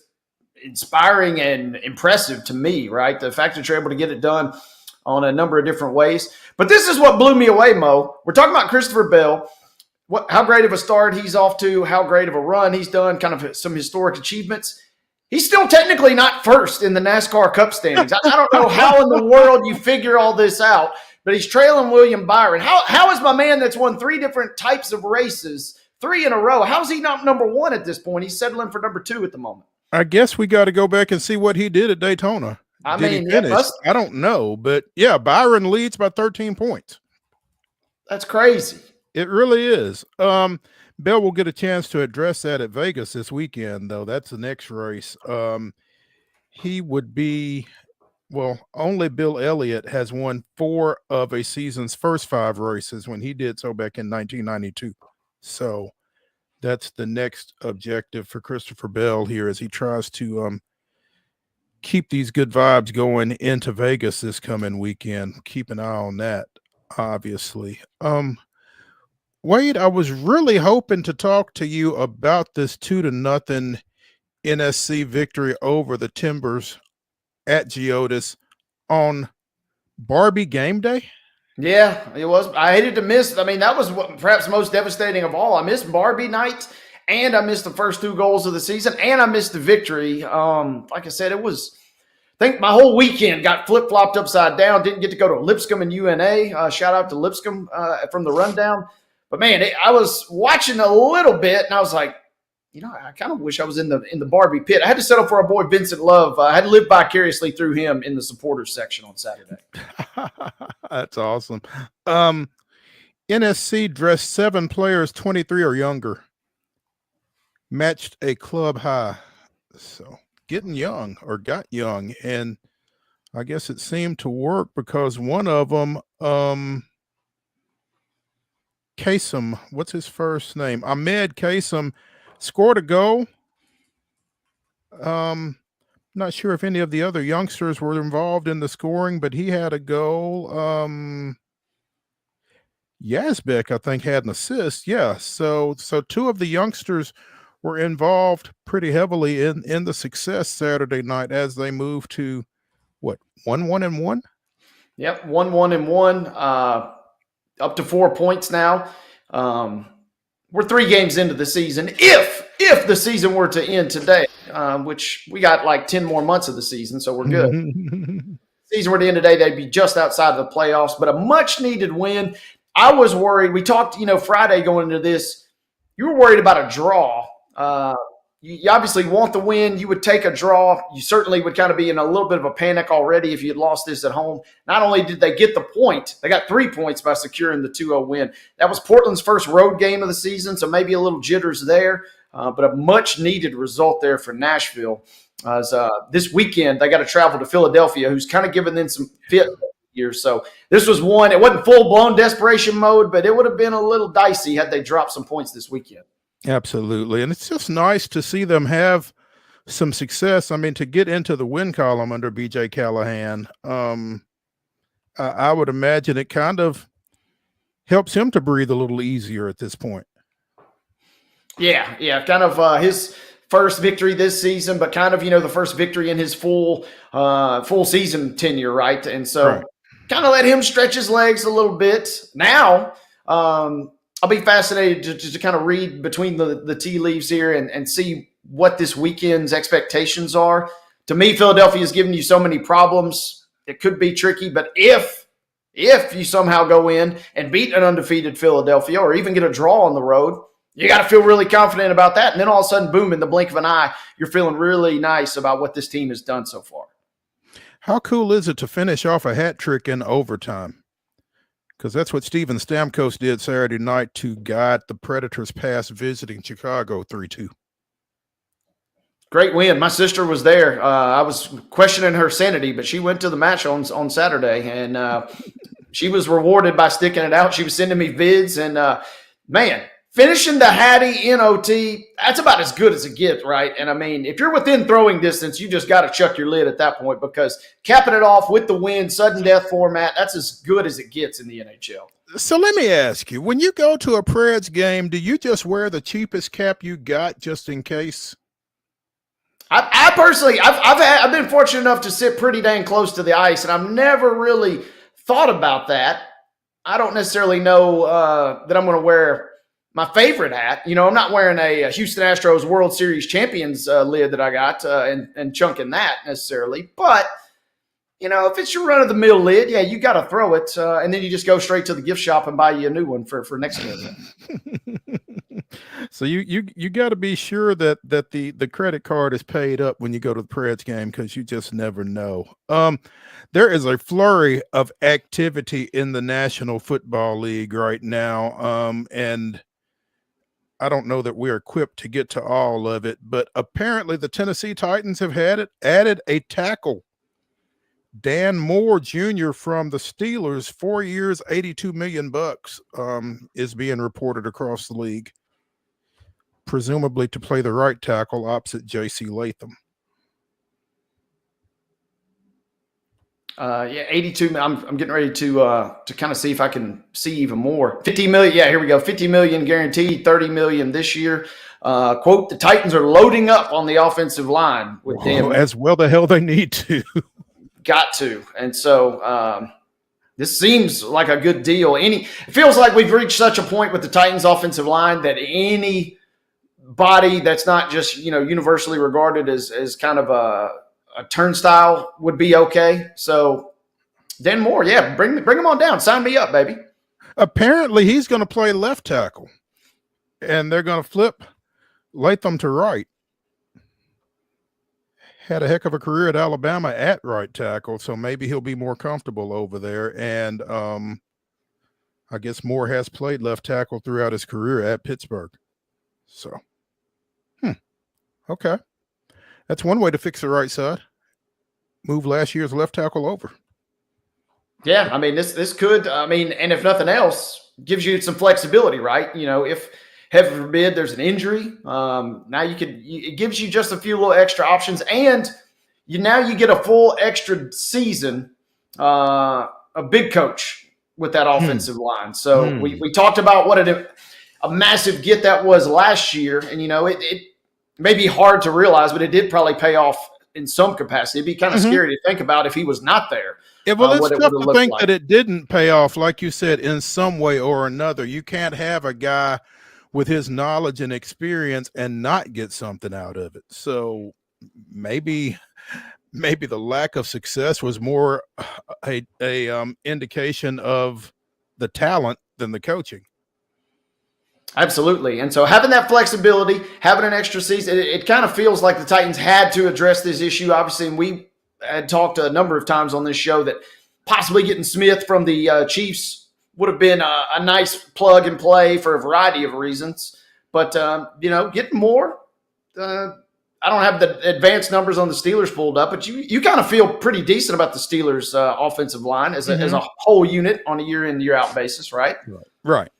inspiring and impressive to me, right? The fact that you're able to get it done on a number of different ways. But this is what blew me away, Mo. We're talking about Christopher Bell. How great of a start he's off to, how great of a run he's done, kind of some historic achievements. He's still technically not first in the NASCAR Cup standings. I don't know how in the world you figure all this out, but he's trailing William Byron. How is my man that's won 3 different types of races, 3 in a row, how is he not number 1 at this point? He's settling for number 2 at the moment. I guess we got to go back and see what he did at Daytona. Did he finish? I don't know, but yeah, Byron leads by 13 points. That's crazy. It really is. Bell will get a chance to address that at Vegas this weekend, though. That's the next race. He would be, only Bill Elliott has won 4 of a season's first 5 races when he did so back in 1992. So that's the next objective for Christopher Bell here as he tries to keep these good vibes going into Vegas this coming weekend. Keep an eye on that, obviously. Wade, I was really hoping to talk to you about this 2-0 NSC victory over the Timbers at Geodis on Barbie game day. Yeah, it was. I hated to miss. That was what perhaps most devastating of all. I missed Barbie night, and I missed the first 2 goals of the season, and I missed the victory. Like I said, I think my whole weekend got flip-flopped upside down. Didn't get to go to Lipscomb and UNA. Shout out to Lipscomb from the rundown. But, man, I was watching a little bit, and I was like, I kind of wish I was in the Barbie pit. I had to settle for our boy Vincent Love. I had to live vicariously through him in the supporters section on Saturday. That's awesome. NSC dressed 7 players 23 or younger, matched a club high. So getting young, or got young, and I guess it seemed to work because one of them, Kasem, what's his first name? Ahmed Kasem, scored a goal. Not sure if any of the other youngsters were involved in the scoring, but he had a goal. Yazbek, I think, had an assist. Yeah. So 2 of the youngsters were involved pretty heavily in the success Saturday night as they moved to what, 1-1-1? Yep, 1-1-1, up to 4 points now. We're 3 games into the season. If the season were to end today, which we got like 10 more months of the season, so we're good. Season were to end today, they'd be just outside of the playoffs, but a much needed win. I was worried. We talked, Friday going into this. You were worried about a draw. You obviously want the win. You would take a draw. You certainly would kind of be in a little bit of a panic already if you had lost this at home. Not only did they get the point, they got 3 points by securing the 2-0 win. That was Portland's first road game of the season, so maybe a little jitters there, but a much-needed result there for Nashville. As this weekend, they got to travel to Philadelphia, who's kind of given them some fit here. So this was one. It wasn't full-blown desperation mode, but it would have been a little dicey had they dropped some points this weekend. Absolutely. And it's just nice to see them have some success. I mean, to get into the win column under BJ Callahan, I would imagine it kind of helps him to breathe a little easier at this point. Yeah. Kind of his first victory this season, but kind of, the first victory in his full season tenure, right? And so kind of let him stretch his legs a little bit. Now, I'll be fascinated to kind of read between the tea leaves here and see what this weekend's expectations are. To me, Philadelphia has given you so many problems. It could be tricky, but if you somehow go in and beat an undefeated Philadelphia or even get a draw on the road, you got to feel really confident about that. And then all of a sudden, boom, in the blink of an eye, you're feeling really nice about what this team has done so far. How cool is it to finish off a hat trick in overtime? Because that's what Steven Stamkos did Saturday night to guide the Predators past visiting Chicago 3-2. Great win. My sister was there. I was questioning her sanity, but she went to the match on Saturday, and she was rewarded by sticking it out. She was sending me vids, and man, finishing the Hattie in OT, that's about as good as it gets, right? And I mean, if you're within throwing distance, you just got to chuck your lid at that point, because capping it off with the win, sudden death format, that's as good as it gets in the NHL. So let me ask you, when you go to a Preds game, do you just wear the cheapest cap you got just in case? I personally, I've been fortunate enough to sit pretty dang close to the ice, and I've never really thought about that. I don't necessarily know that I'm going to wear my favorite hat. I'm not wearing a Houston Astros World Series champions lid that I got and chunking that necessarily. But, if it's your run-of-the-mill lid, yeah, you got to throw it. And then you just go straight to the gift shop and buy you a new one for next game. So you got to be sure that the credit card is paid up when you go to the Preds game, because you just never know. There is a flurry of activity in the National Football League right now, and I don't know that we're equipped to get to all of it, but apparently the Tennessee Titans have added a tackle. Dan Moore Jr. from the Steelers, 4 years, $82 million, is being reported across the league, presumably to play the right tackle opposite J.C. Latham. 82. I'm getting ready to kind of see if I can see even more. 50 million. Yeah, here we go. 50 million guaranteed, 30 million this year. Quote, the Titans are loading up on the offensive line with them. As well the hell they need to. Got to. And so this seems like a good deal. It feels like we've reached such a point with the Titans offensive line that any body that's not just, universally regarded as kind of a turnstile would be okay. So Dan Moore, yeah, bring him on down. Sign me up, baby. Apparently he's going to play left tackle, and they're going to flip Latham to right. Had a heck of a career at Alabama at right tackle, so maybe he'll be more comfortable over there. And I guess Moore has played left tackle throughout his career at Pittsburgh. So, okay. That's one way to fix the right side. Move last year's left tackle over. Yeah, I mean, this could, and if nothing else, gives you some flexibility, right? You know, if heaven forbid there's an injury, now it gives you just a few little extra options, and now you get a full extra season, a big coach with that offensive line. So we talked about what a massive get that was last year, and it may be hard to realize, but it did probably pay off in some capacity. It'd be kind of scary to think about if he was not there. Yeah, well, it's tough to think that it didn't pay off, like you said, in some way or another. You can't have a guy with his knowledge and experience and not get something out of it. So maybe the lack of success was more a indication of the talent than the coaching. Absolutely. And so having that flexibility, having an extra season, it kind of feels like the Titans had to address this issue, obviously, and we had talked a number of times on this show that possibly getting Smith from the Chiefs would have been a nice plug and play for a variety of reasons. But, getting more, I don't have the advanced numbers on the Steelers pulled up, but you kind of feel pretty decent about the Steelers' offensive line as a whole unit on a year-in, year-out basis, right? Right.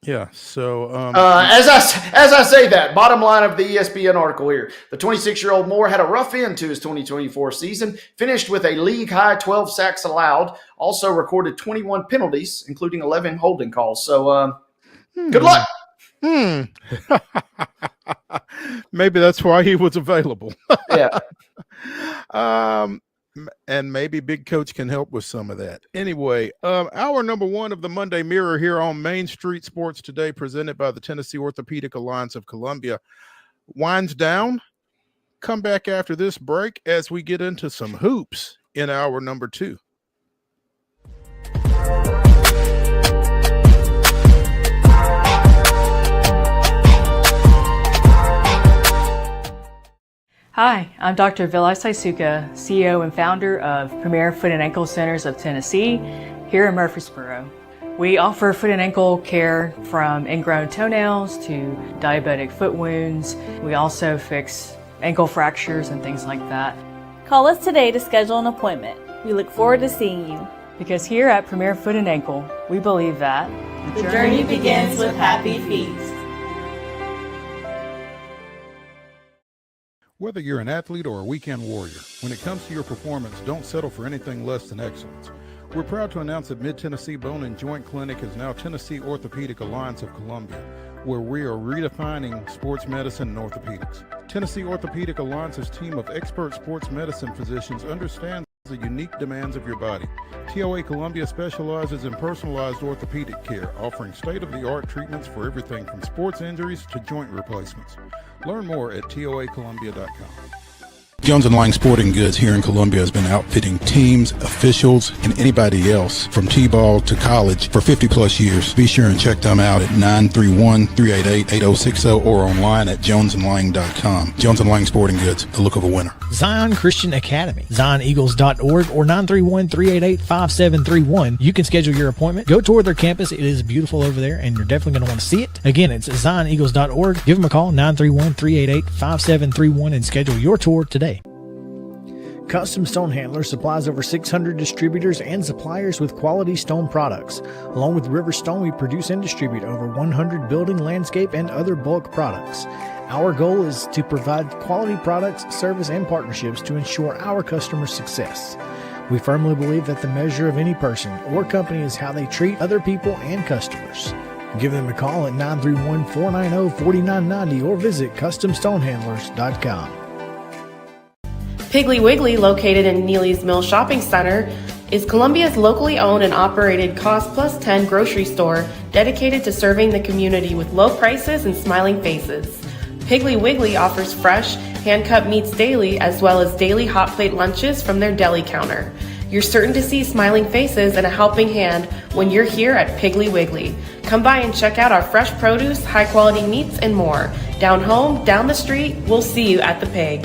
Yeah. So as I say that, bottom line of the ESPN article here, the 26-year-old Moore had a rough end to his 2024 season, finished with a league-high 12 sacks allowed, also recorded 21 penalties, including 11 holding calls. So good luck. Maybe that's why he was available. Yeah. And maybe Big Coach can help with some of that. Anyway, hour number one of the Monday Mirror here on Main Street Sports Today, presented by the Tennessee Orthopedic Alliance of Columbia, winds down. Come back after this break as we get into some hoops in hour number two. Hi, I'm Dr. Vilai Saisuka, CEO and founder of Premier Foot and Ankle Centers of Tennessee here in Murfreesboro. We offer foot and ankle care from ingrown toenails to diabetic foot wounds. We also fix ankle fractures and things like that. Call us today to schedule an appointment. We look forward to seeing you. Because here at Premier Foot and Ankle, we believe that the journey begins with happy feet. Whether you're an athlete or a weekend warrior, when it comes to your performance, don't settle for anything less than excellence. We're proud to announce that Mid-Tennessee Bone and Joint Clinic is now Tennessee Orthopedic Alliance of Columbia, where we are redefining sports medicine and orthopedics. Tennessee Orthopedic Alliance's team of expert sports medicine physicians understands the unique demands of your body. TOA Columbia specializes in personalized orthopedic care, offering state-of-the-art treatments for everything from sports injuries to joint replacements. Learn more at toacolumbia.com. Jones & Lang Sporting Goods here in Columbia has been outfitting teams, officials, and anybody else from T-ball to college for 50 plus years. Be sure and check them out at 931-388-8060 or online at jonesandlang.com. Jones & Lang Sporting Goods, the look of a winner. Zion Christian Academy, zioneagles.org or 931-388-5731. You can schedule your appointment. Go tour their campus. It is beautiful over there, and you're definitely going to want to see it. Again, it's zioneagles.org. Give them a call, 931-388-5731, and schedule your tour today. Custom Stone Handler supplies over 600 distributors and suppliers with quality stone products. Along with River Stone, we produce and distribute over 100 building, landscape, and other bulk products. Our goal is to provide quality products, service, and partnerships to ensure our customers' success. We firmly believe that the measure of any person or company is how they treat other people and customers. Give them a call at 931-490-4990 or visit CustomStonehandlers.com. Piggly Wiggly, located in Neely's Mill Shopping Center, is Columbia's locally owned and operated Cost Plus 10 grocery store dedicated to serving the community with low prices and smiling faces. Piggly Wiggly offers fresh, hand-cut meats daily as well as daily hot plate lunches from their deli counter. You're certain to see smiling faces and a helping hand when you're here at Piggly Wiggly. Come by and check out our fresh produce, high-quality meats, and more. Down home, down the street, we'll see you at the Pig.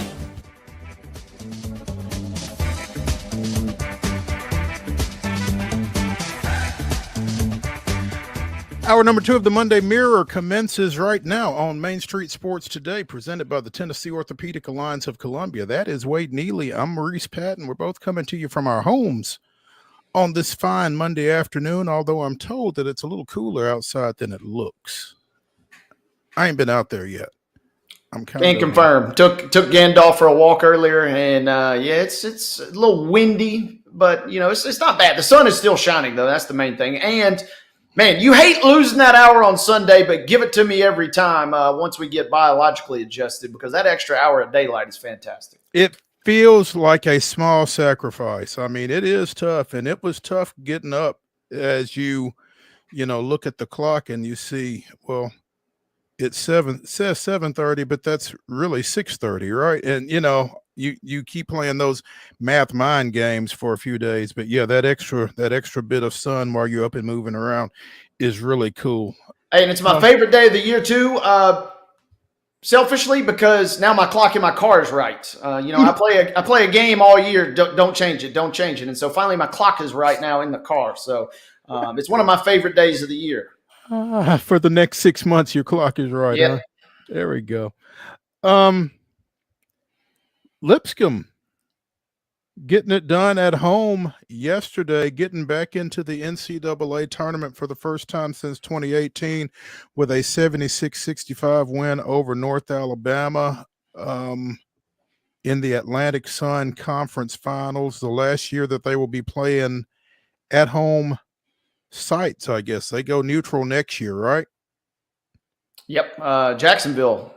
Hour number 2 of the Monday Mirror commences right now on Main Street Sports Today, presented by the Tennessee Orthopedic Alliance of Columbia. That is Wade Neely. I'm Maurice Patton. We're both coming to you from our homes on this fine Monday afternoon, although I'm told that it's a little cooler outside than it looks. I ain't been out there yet. I'm kind Can't confirm. Took Gandalf for a walk earlier, and it's a little windy, but it's not bad. The sun is still shining though. That's the main thing. And man, you hate losing that hour on Sunday, but give it to me every time once we get biologically adjusted, because that extra hour of daylight is fantastic. It feels like a small sacrifice. I mean, it is tough, and it was tough getting up as you look at the clock and you see, well, it says 7:30, but that's really 6:30, right? And you keep playing those math mind games for a few days, but yeah, that extra bit of sun while you're up and moving around is really cool. Hey, and it's my favorite day of the year too. Selfishly, because now my clock in my car is right. I play a game all year. Don't change it. And so finally, my clock is right now in the car. So it's one of my favorite days of the year. For the next 6 months, your clock is right. Yeah. Huh? There we go. Lipscomb getting it done at home yesterday, getting back into the NCAA tournament for the first time since 2018 with a 76-65 win over North Alabama in the Atlantic Sun Conference Finals, the last year that they will be playing at home sites, I guess. They go neutral next year, right? Yep. Jacksonville,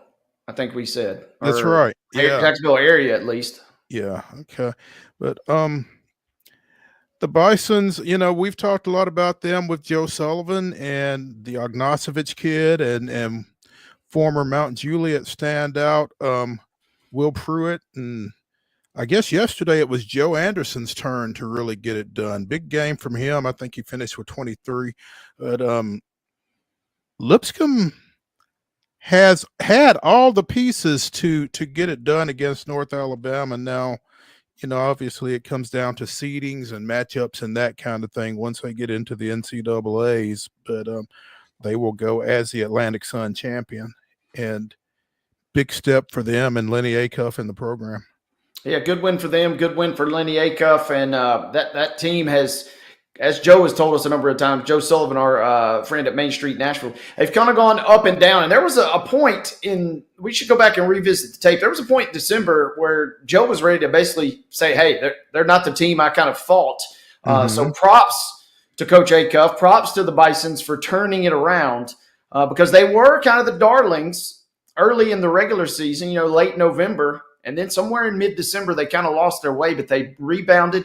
I think we said. That's right. Yeah. Jacksonville area, at least. Yeah. Okay. But the Bisons, we've talked a lot about them with Joe Sullivan and the Ognosovich kid and former Mount Juliet standout Will Pruitt. And I guess yesterday it was Joe Anderson's turn to really get it done. Big game from him. I think he finished with 23. But Lipscomb has had all the pieces to get it done against North Alabama. Now, obviously it comes down to seedings and matchups and that kind of thing once they get into the NCAAs. But they will go as the Atlantic Sun champion. And big step for them and Lenny Acuff in the program. Yeah, good win for them. Good win for Lenny Acuff. And that team has, as Joe has told us a number of times, Joe Sullivan, our friend at Main Street Nashville, they've kind of gone up and down. And there was a point we should go back and revisit the tape. There was a point in December where Joe was ready to basically say, hey, they're not the team I kind of thought. So props to Coach Acuff, props to the Bisons for turning it around because they were kind of the darlings early in the regular season, late November. And then somewhere in mid-December, they kind of lost their way, but they rebounded.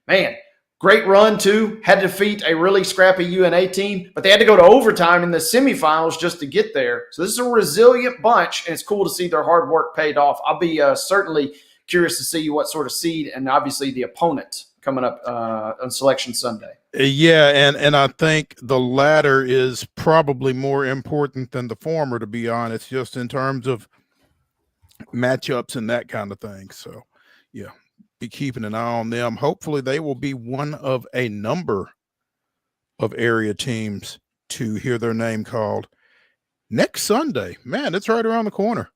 Man, great run, too. Had to defeat a really scrappy UNA team, but they had to go to overtime in the semifinals just to get there. So this is a resilient bunch, and it's cool to see their hard work paid off. I'll be certainly curious to see what sort of seed and obviously the opponent coming up on Selection Sunday. Yeah, and I think the latter is probably more important than the former, to be honest, just in terms of matchups and that kind of thing. So, yeah, be keeping an eye on them. Hopefully they will be one of a number of area teams to hear their name called next Sunday. Man, it's right around the corner.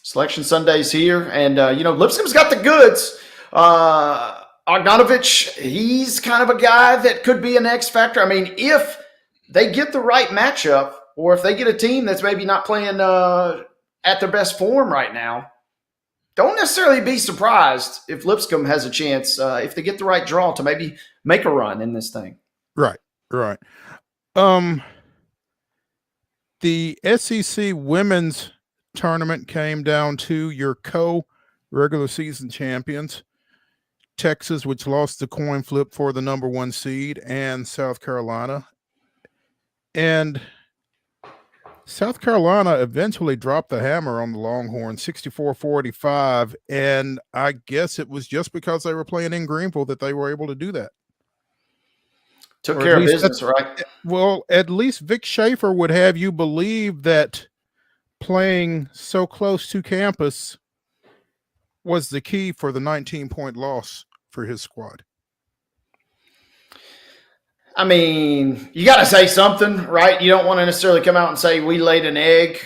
Selection Sunday's here, and Lipscomb's got the goods. Ognosovich, he's kind of a guy that could be an X factor. I mean, if they get the right matchup, or if they get a team that's maybe not playing at their best form right now, don't necessarily be surprised if Lipscomb has a chance if they get the right draw to maybe make a run in this thing. Right. The SEC women's tournament came down to your regular season champions, Texas, which lost the coin flip for the number 1 seed, and South Carolina. And South Carolina eventually dropped the hammer on the Longhorns 64-45, and I guess it was just because they were playing in Greenville that they were able to do that. Took care of business, right? Well, at least Vic Schaefer would have you believe that playing so close to campus was the key for the 19-point loss for his squad. I mean, you got to say something, right? You don't want to necessarily come out and say we laid an egg.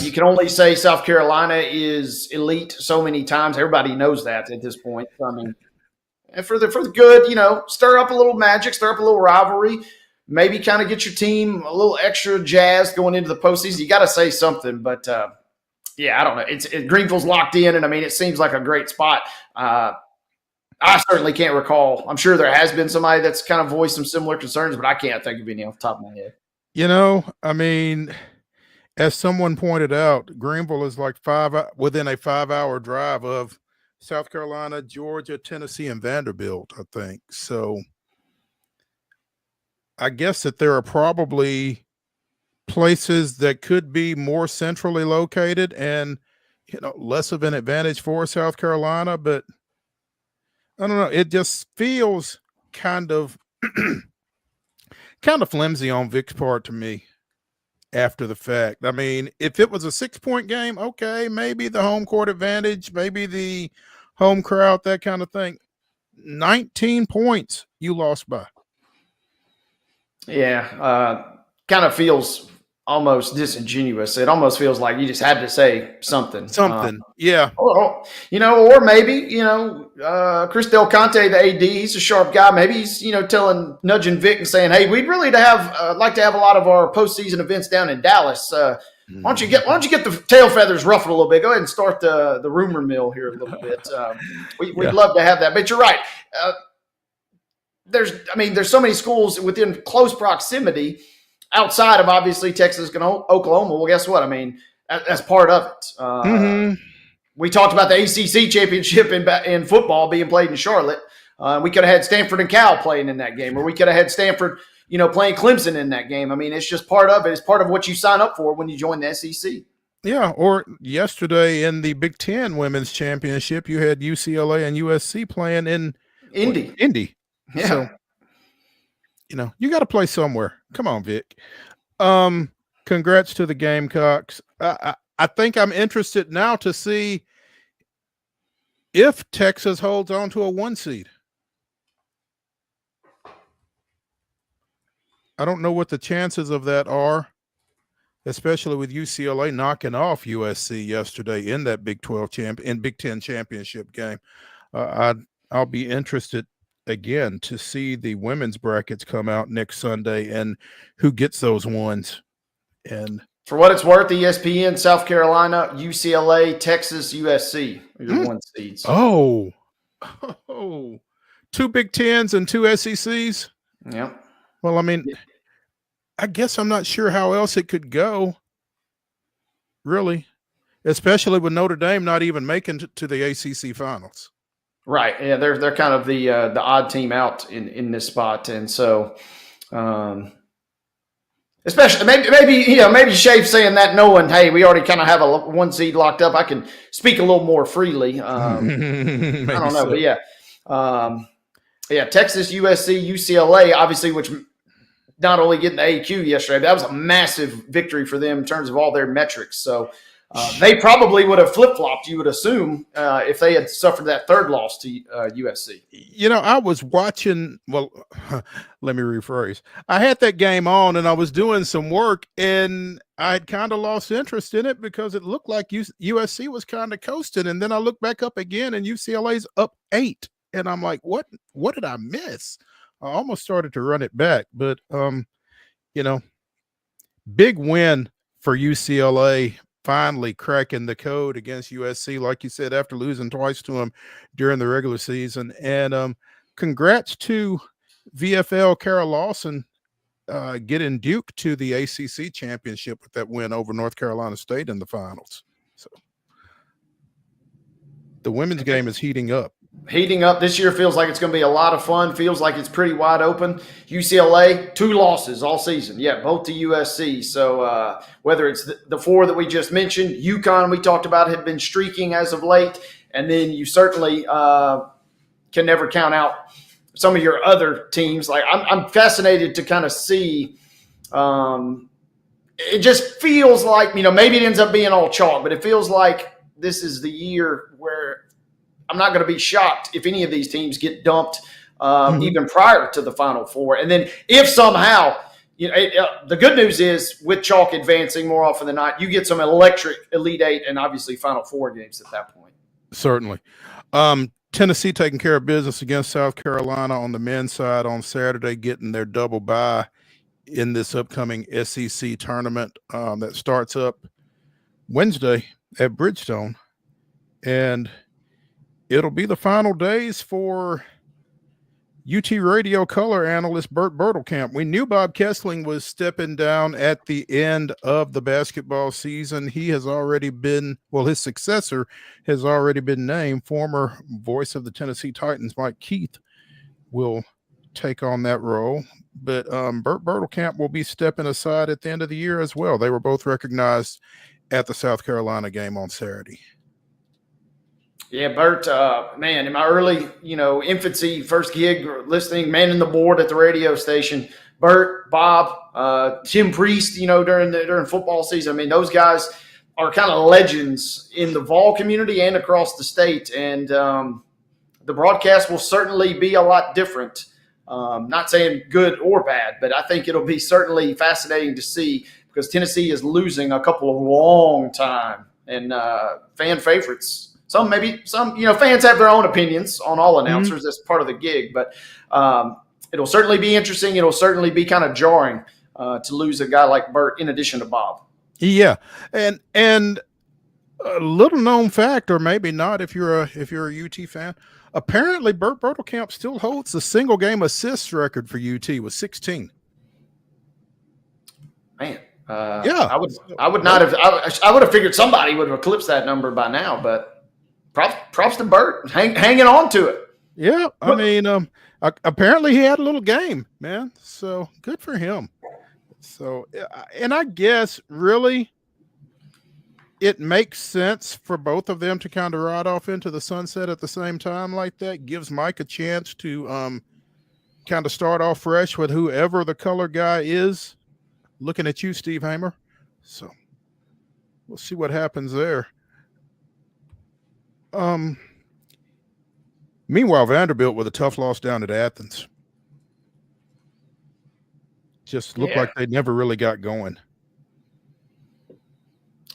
You can only say South Carolina is elite so many times. Everybody knows that at this point. I mean, and for the good, stir up a little magic, stir up a little rivalry, maybe kind of get your team a little extra jazzed going into the postseason. You got to say something, but yeah, I don't know. Greenville's locked in, and I mean, it seems like a great spot. I certainly can't recall. I'm sure there has been somebody that's kind of voiced some similar concerns, but I can't think of any off the top of my head. I mean, as someone pointed out, Greenville is like within a 5-hour drive of South Carolina, Georgia, Tennessee, and Vanderbilt, I think. So I guess that there are probably places that could be more centrally located and, less of an advantage for South Carolina, but I don't know. It just feels kind of flimsy on Vic's part to me after the fact. I mean, if it was a 6-point game, okay, maybe the home court advantage, maybe the home crowd, that kind of thing. 19 points you lost by. Yeah, kind of feels almost disingenuous. It almost feels like you just had to say something. Yeah. Or maybe, Chris Del Conte, the AD, he's a sharp guy. Maybe he's, nudging Vic and saying, hey, we'd really like to have a lot of our postseason events down in Dallas. Why don't you get the tail feathers ruffled a little bit? Go ahead and start the rumor mill here a little bit. We'd love to have that. But you're right. There's so many schools within close proximity outside of obviously Texas and Oklahoma. Well, guess what? I mean, that's part of it. We talked about the ACC championship in football being played in Charlotte. We could have had Stanford and Cal playing in that game, or we could have had Stanford, playing Clemson in that game. I mean, it's just part of it. It's part of what you sign up for when you join the SEC. Yeah, or yesterday in the Big Ten Women's Championship, you had UCLA and USC playing in Indy. Yeah. So, you got to play somewhere. Come on, Vic. Congrats to the Gamecocks. I think I'm interested now to see if Texas holds on to a 1 seed. I don't know what the chances of that are, especially with UCLA knocking off USC yesterday in that Big 12 Big 10 championship game. I'll be interested again to see the women's brackets come out next Sunday and who gets those ones. And for what it's worth, ESPN, South Carolina, UCLA, Texas, USC are your 1 seeds. Oh, 2 Big Tens and 2 SECs. Yeah. Well, I mean, I guess I'm not sure how else it could go, really, especially with Notre Dame not even making to the ACC finals. Right. Yeah, they're kind of the odd team out in this spot, and so especially maybe Shafe saying that, knowing, hey, we already kind of have a 1 seed locked up. I can speak a little more freely. I don't know, but yeah, Texas, USC, UCLA, obviously, which not only getting the AQ yesterday, but that was a massive victory for them in terms of all their metrics. So. They probably would have flip-flopped, you would assume, if they had suffered that third loss to USC. I was watching – well, let me rephrase. I had that game on, and I was doing some work, and I had kind of lost interest in it because it looked like USC was kind of coasting. And then I looked back up again, and UCLA's up 8. And I'm like, what did I miss? I almost started to run it back. But, big win for UCLA – finally cracking the code against USC, like you said, after losing twice to them during the regular season. And congrats to VFL Kara Lawson getting Duke to the ACC championship with that win over North Carolina State in the finals. So the women's game is heating up. heating up. This year feels like it's going to be a lot of fun. Feels like it's pretty wide open. UCLA, 2 losses all season. Yeah, both to USC. So whether it's the 4 that we just mentioned, UConn we talked about had been streaking as of late, and then you certainly can never count out some of your other teams. Like I'm fascinated to kind of see. It just feels like, maybe it ends up being all chalk, but it feels like this is the year where I'm not going to be shocked if any of these teams get dumped even prior to the Final Four. And then if somehow, the good news is with chalk advancing more often than not, you get some electric Elite Eight and obviously Final Four games at that point. Certainly. Tennessee taking care of business against South Carolina on the men's side on Saturday, getting their double bye in this upcoming SEC tournament that starts up Wednesday at Bridgestone. And it'll be the final days for UT radio color analyst Bert Bertelkamp. We knew Bob Kessling was stepping down at the end of the basketball season. He has already been, his successor has already been named. Former voice of the Tennessee Titans, Mike Keith, will take on that role. But Bert Bertelkamp will be stepping aside at the end of the year as well. They were both recognized at the South Carolina game on Saturday. Yeah, Bert, man, in my early, infancy, first gig, listening, manning the board at the radio station, Bert, Bob, Tim Priest, during football season. I mean, those guys are kind of legends in the Vol community and across the state. And the broadcast will certainly be a lot different. Not saying good or bad, but I think it'll be certainly fascinating to see because Tennessee is losing a couple of long time and fan favorites. Some fans have their own opinions on all announcers. That's part of the gig, but it'll certainly be interesting. It'll certainly be kind of jarring to lose a guy like Bert in addition to Bob. Yeah. And a little known fact, or maybe not if you're a UT fan, apparently Bert Bertelkamp still holds the single game assists record for UT with 16. Man. Yeah. I would not have I would have figured somebody would have eclipsed that number by now, but props to Bert hanging on to it. Yeah, I mean, apparently he had a little game, man. So good for him. So, and I guess really it makes sense for both of them to kind of ride off into the sunset at the same time like that. Gives Mike a chance to kind of start off fresh with whoever the color guy is. Looking at you, Steve Hamer. So we'll see what happens there. Meanwhile, Vanderbilt with a tough loss down at Athens. Just looked like they never really got going.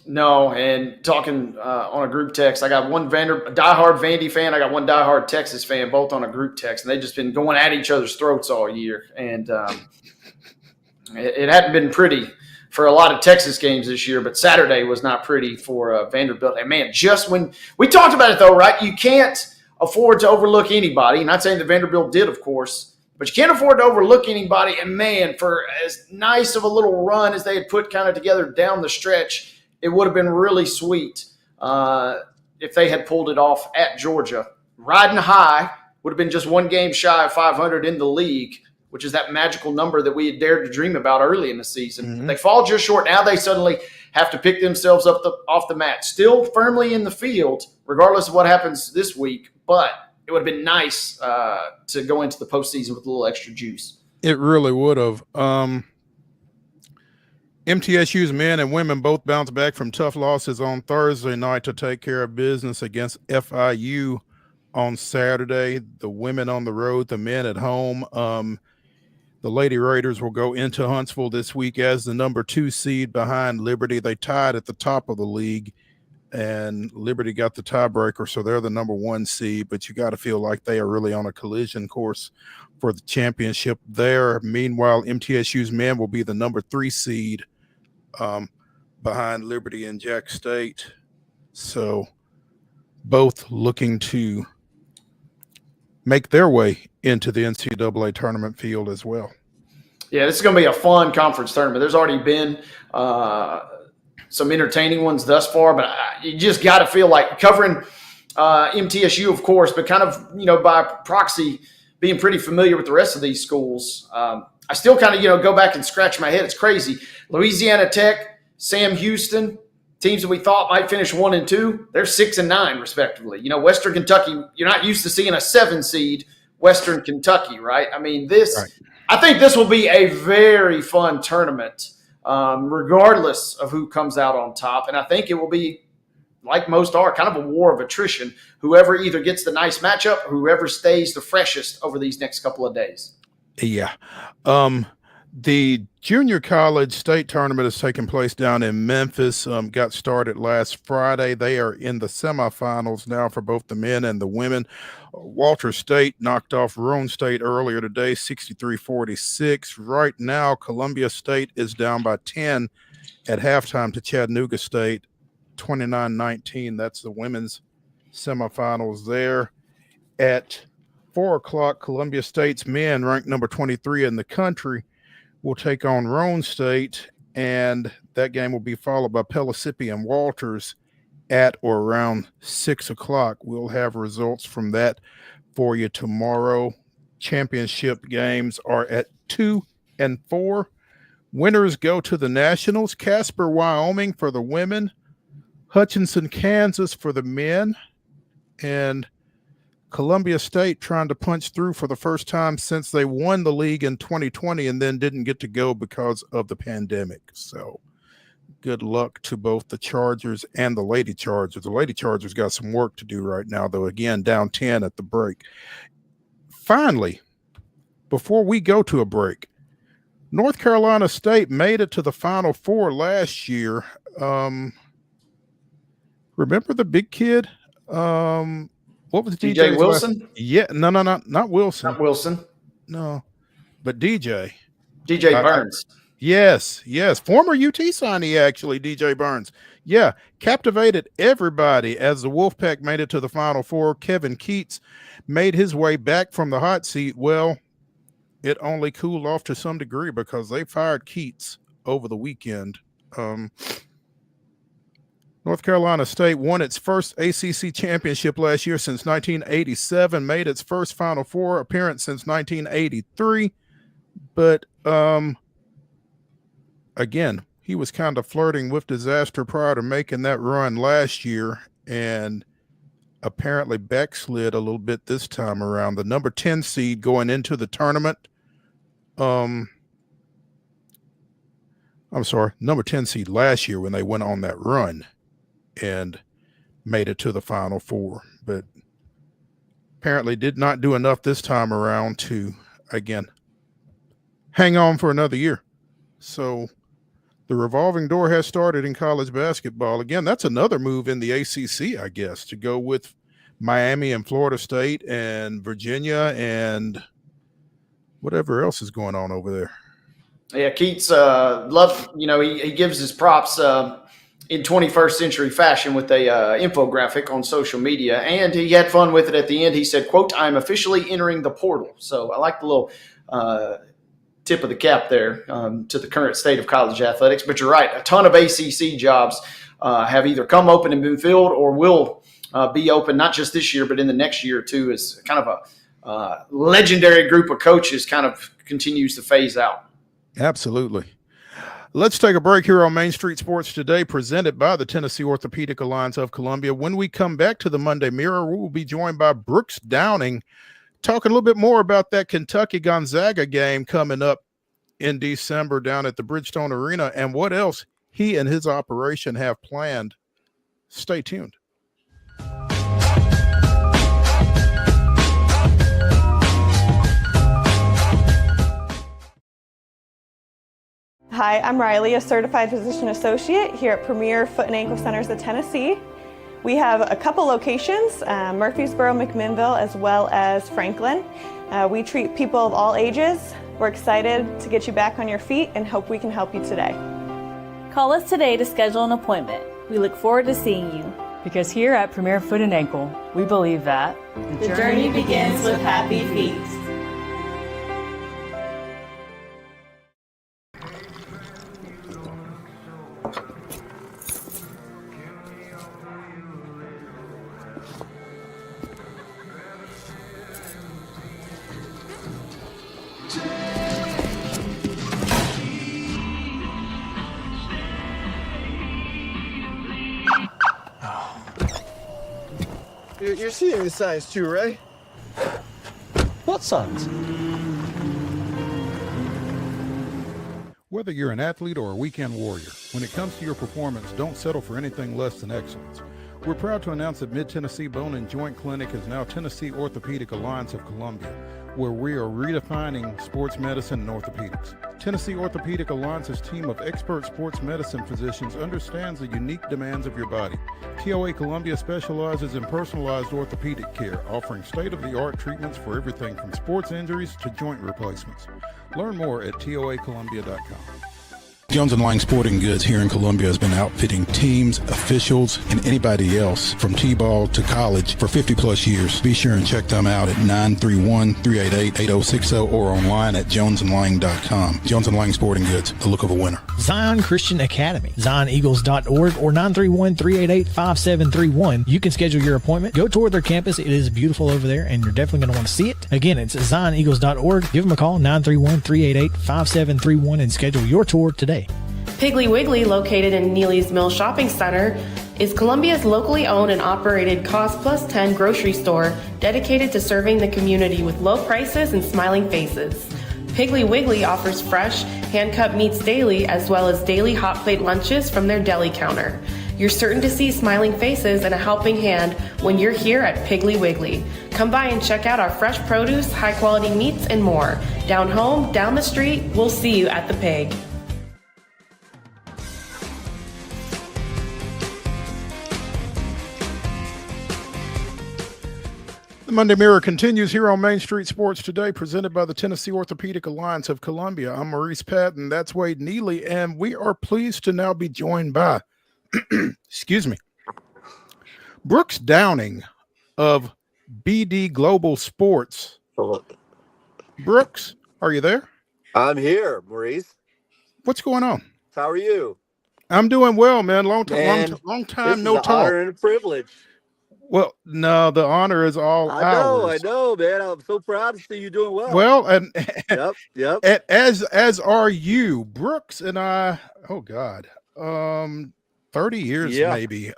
No, and talking on a group text, I got one diehard Vandy fan, I got one diehard Texas fan, both on a group text, and they've just been going at each other's throats all year. And it hadn't been pretty for a lot of Texas games this year, but Saturday was not pretty for Vanderbilt. And man, just when we talked about it though, right? You can't afford to overlook anybody. Not saying that Vanderbilt did, of course, but you can't afford to overlook anybody. And man, for as nice of a little run as they had put kind of together down the stretch, it would have been really sweet if they had pulled it off at Georgia. Riding high, would have been just one game shy of 500 in the league, which is that magical number that we had dared to dream about early in the season. They fall just short. Now they suddenly have to pick themselves up off the mat. Still firmly in the field, regardless of what happens this week. But it would have been nice to go into the postseason with a little extra juice. It really would have. MTSU's men and women both bounced back from tough losses on Thursday night to take care of business against FIU on Saturday. The women on the road, the men at home. The Lady Raiders will go into Huntsville this week as the number 2 seed behind Liberty. They tied at the top of the league, and Liberty got the tiebreaker, so they're the number 1 seed. But you got to feel like they are really on a collision course for the championship there. Meanwhile, MTSU's men will be the number 3 seed behind Liberty and Jack State. So both looking to make their way into the NCAA tournament field as well. Yeah, this is going to be a fun conference tournament. There's already been some entertaining ones thus far, but you just got to feel like covering MTSU, of course, but kind of, by proxy, being pretty familiar with the rest of these schools. I still kind of, go back and scratch my head. It's crazy. Louisiana Tech, Sam Houston, teams that we thought might finish 1 and 2, they're 6 and 9 respectively. Western Kentucky, you're not used to seeing a 7 seed Western Kentucky, right? I mean, I think this will be a very fun tournament, regardless of who comes out on top. And I think it will be, like most are, kind of a war of attrition. Whoever either gets the nice matchup or whoever stays the freshest over these next couple of days. Yeah. The junior college state tournament is taking place down in Memphis. Got started last Friday. They are in the semifinals now for both the men and the women. Walter State knocked off Roane State earlier today, 63-46. Right now, Columbia State is down by 10 at halftime to Chattanooga State, 29-19. That's the women's semifinals there. At 4 o'clock, Columbia State's men, ranked number 23 in the country, will take on Roane State, and that game will be followed by Pellissippi and Walters at or around 6 o'clock. We'll have results from that for you tomorrow. Championship games are at 2 and 4. Winners go to the Nationals. Casper, Wyoming for the women, Hutchinson, Kansas for the men, and Columbia State trying to punch through for the first time since they won the league in 2020 and then didn't get to go because of the pandemic. So good luck to both the Chargers and the Lady Chargers. The Lady Chargers got some work to do right now, though, again, down 10 at the break. Finally, before we go to a break, North Carolina State made it to the Final Four last year. Remember the big kid? What was DJ Wilson? Yeah, no, not Wilson. Not Wilson. No, but DJ. DJ Burns. Yes. Former UT signee, actually, DJ Burns. Yeah, captivated everybody as the Wolfpack made it to the Final Four. Kevin Keats made his way back from the hot seat. Well, it only cooled off to some degree because they fired Keats over the weekend. North Carolina State won its first ACC championship last year since 1987, made its first Final Four appearance since 1983. But again, he was kind of flirting with disaster prior to making that run last year and apparently backslid a little bit this time around. The number 10 seed going into the tournament. Number 10 seed last year when they went on that run and made it to the Final Four, but apparently did not do enough this time around to, again, hang on for another year. So the revolving door has started in college basketball. Again, that's another move in the ACC, I guess, to go with Miami and Florida State and Virginia and whatever else is going on over there. Yeah, Keats, he gives his props in 21st century fashion with a infographic on social media, and he had fun with it at the end. He said, quote, "I'm officially entering the portal." So I like the little tip of the cap there to the current state of college athletics. But you're right, a ton of ACC jobs have either come open and been filled or will be open, not just this year, but in the next year or two, as kind of a legendary group of coaches kind of continues to phase out. Absolutely. Let's take a break here on Main Street Sports Today, presented by the Tennessee Orthopedic Alliance of Columbia. When we come back to the Monday Mirror, we will be joined by Brooks Downing, talking a little bit more about that Kentucky-Gonzaga game coming up in December down at the Bridgestone Arena and what else he and his operation have planned. Stay tuned. Hi, I'm Riley, a certified physician associate here at Premier Foot and Ankle Centers of Tennessee. We have a couple locations, Murfreesboro, McMinnville, as well as Franklin. We treat people of all ages. We're excited to get you back on your feet and hope we can help you today. Call us today to schedule an appointment. We look forward to seeing you. Because here at Premier Foot and Ankle, we believe that the journey begins with happy feet. You're seeing the signs too, right? What signs? Whether you're an athlete or a weekend warrior, when it comes to your performance, don't settle for anything less than excellence. We're proud to announce that Mid-Tennessee Bone and Joint Clinic is now Tennessee Orthopedic Alliance of Columbia, where we are redefining sports medicine and orthopedics. Tennessee Orthopedic Alliance's team of expert sports medicine physicians understands the unique demands of your body. TOA Columbia specializes in personalized orthopedic care, offering state-of-the-art treatments for everything from sports injuries to joint replacements. Learn more at toacolumbia.com. Jones & Lang Sporting Goods here in Columbia has been outfitting teams, officials, and anybody else from T-ball to college for 50 plus years. Be sure and check them out at 931-388-8060 or online at jonesandlang.com. Jones & Lang Sporting Goods, the look of a winner. Zion Christian Academy, zioneagles.org or 931-388-5731. You can schedule your appointment. Go tour their campus. It is beautiful over there, and you're definitely going to want to see it. Again, it's zioneagles.org. Give them a call, 931-388-5731, and schedule your tour today. Piggly Wiggly, located in Neely's Mill Shopping Center, is Columbia's locally owned and operated Cost Plus 10 grocery store dedicated to serving the community with low prices and smiling faces. Piggly Wiggly offers fresh, hand-cut meats daily, as well as daily hot plate lunches from their deli counter. You're certain to see smiling faces and a helping hand when you're here at Piggly Wiggly. Come by and check out our fresh produce, high-quality meats, and more. Down home, down the street, we'll see you at the Pig. The Monday Mirror continues here on Main Street Sports Today, presented by the Tennessee Orthopedic Alliance of Columbia. I'm Maurice Patton. That's Wade Neely, and we are pleased to now be joined by, Brooks Downing of bdGLOBAL Sports. Brooks, are you there? I'm here, Maurice. What's going on? How are you? I'm doing well, man. Long time no talk. Honor and a privilege. Well, no, the honor is all ours. I know, man. I'm so proud to see you doing well. Well, and yep. As are you, Brooks and I. Oh God, 30 years maybe.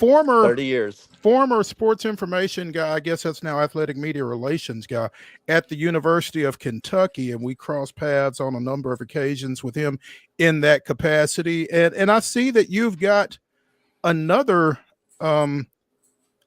Former 30 years. Former sports information guy. I guess that's now athletic media relations guy at the University of Kentucky, and we crossed paths on a number of occasions with him in that capacity. And I see that you've got another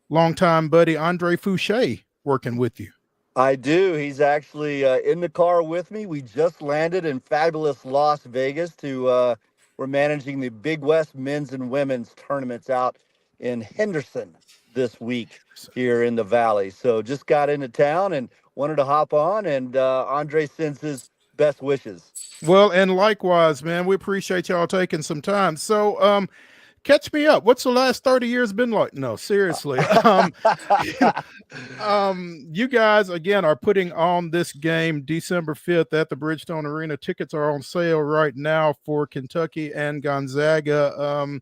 longtime buddy, Andre Fouché, working with you. I do. He's actually in the car with me. We just landed in fabulous Las Vegas we're managing the Big West men's and women's tournaments out in Henderson this week here in the Valley. So just got into town and wanted to hop on, and Andre sends his best wishes. Well, and likewise, man, we appreciate y'all taking some time. So, catch me up. What's the last 30 years been like? No, seriously. You guys, again, are putting on this game December 5th at the Bridgestone Arena. Tickets are on sale right now for Kentucky and Gonzaga.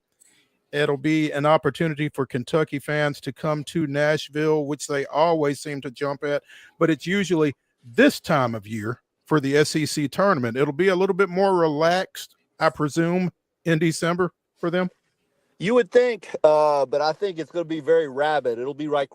It'll be an opportunity for Kentucky fans to come to Nashville, which they always seem to jump at, but it's usually this time of year for the SEC tournament. It'll be a little bit more relaxed, I presume, in December for them. You would think, but I think it's going to be very rabid. It'll be like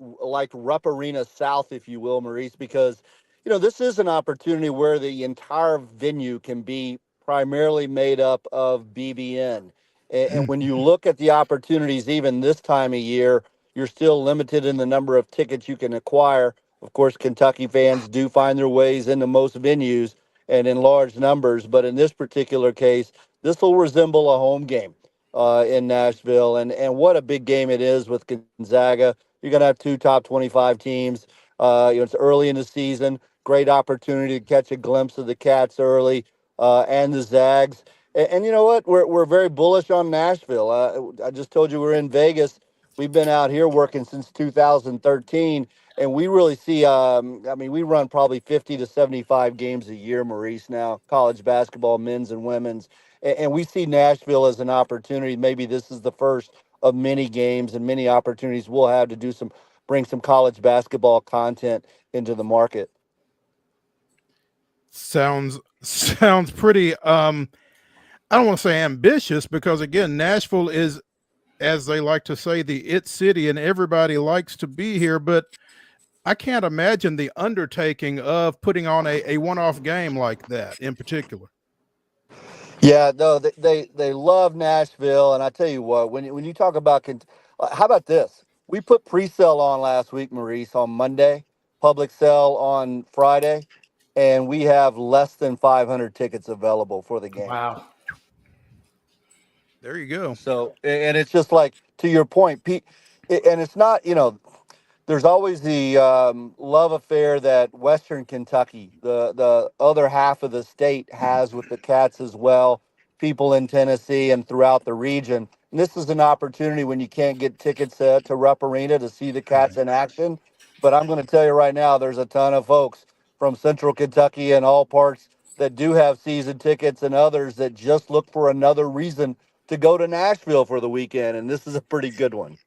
Rupp Arena South, if you will, Maurice, because, this is an opportunity where the entire venue can be primarily made up of BBN. And when you look at the opportunities, even this time of year, you're still limited in the number of tickets you can acquire. Of course, Kentucky fans do find their ways into most venues and in large numbers. But in this particular case, this will resemble a home game in Nashville. And what a big game it is with Gonzaga. You're going to have two top 25 teams. It's early in the season. Great opportunity to catch a glimpse of the Cats early and the Zags. And you know what? We're very bullish on Nashville. I just told you we're in Vegas. We've been out here working since 2013, and we really see, we run probably 50 to 75 games a year, Maurice, now, college basketball, men's and women's. And we see Nashville as an opportunity. Maybe this is the first of many games and many opportunities we'll have to bring some college basketball content into the market. Sounds pretty, I don't want to say ambitious, because again, Nashville is as they like to say, the it city, and everybody likes to be here. But I can't imagine the undertaking of putting on a one-off game like that in particular. Yeah, no, they love Nashville, and I tell you what, when you talk about, how about this? We put pre-sale on last week, Maurice, on Monday, public sale on Friday, and we have less than 500 tickets available for the game. Wow. There you go. So, and it's just like, to your point, Pete, and it's not, there's always the love affair that Western Kentucky, the other half of the state, has with the Cats as well. People in Tennessee and throughout the region. And this is an opportunity when you can't get tickets to Rupp Arena to see the Cats in action. But I'm going to tell you right now, there's a ton of folks from Central Kentucky and all parts that do have season tickets, and others that just look for another reason to go to Nashville for the weekend. And this is a pretty good one.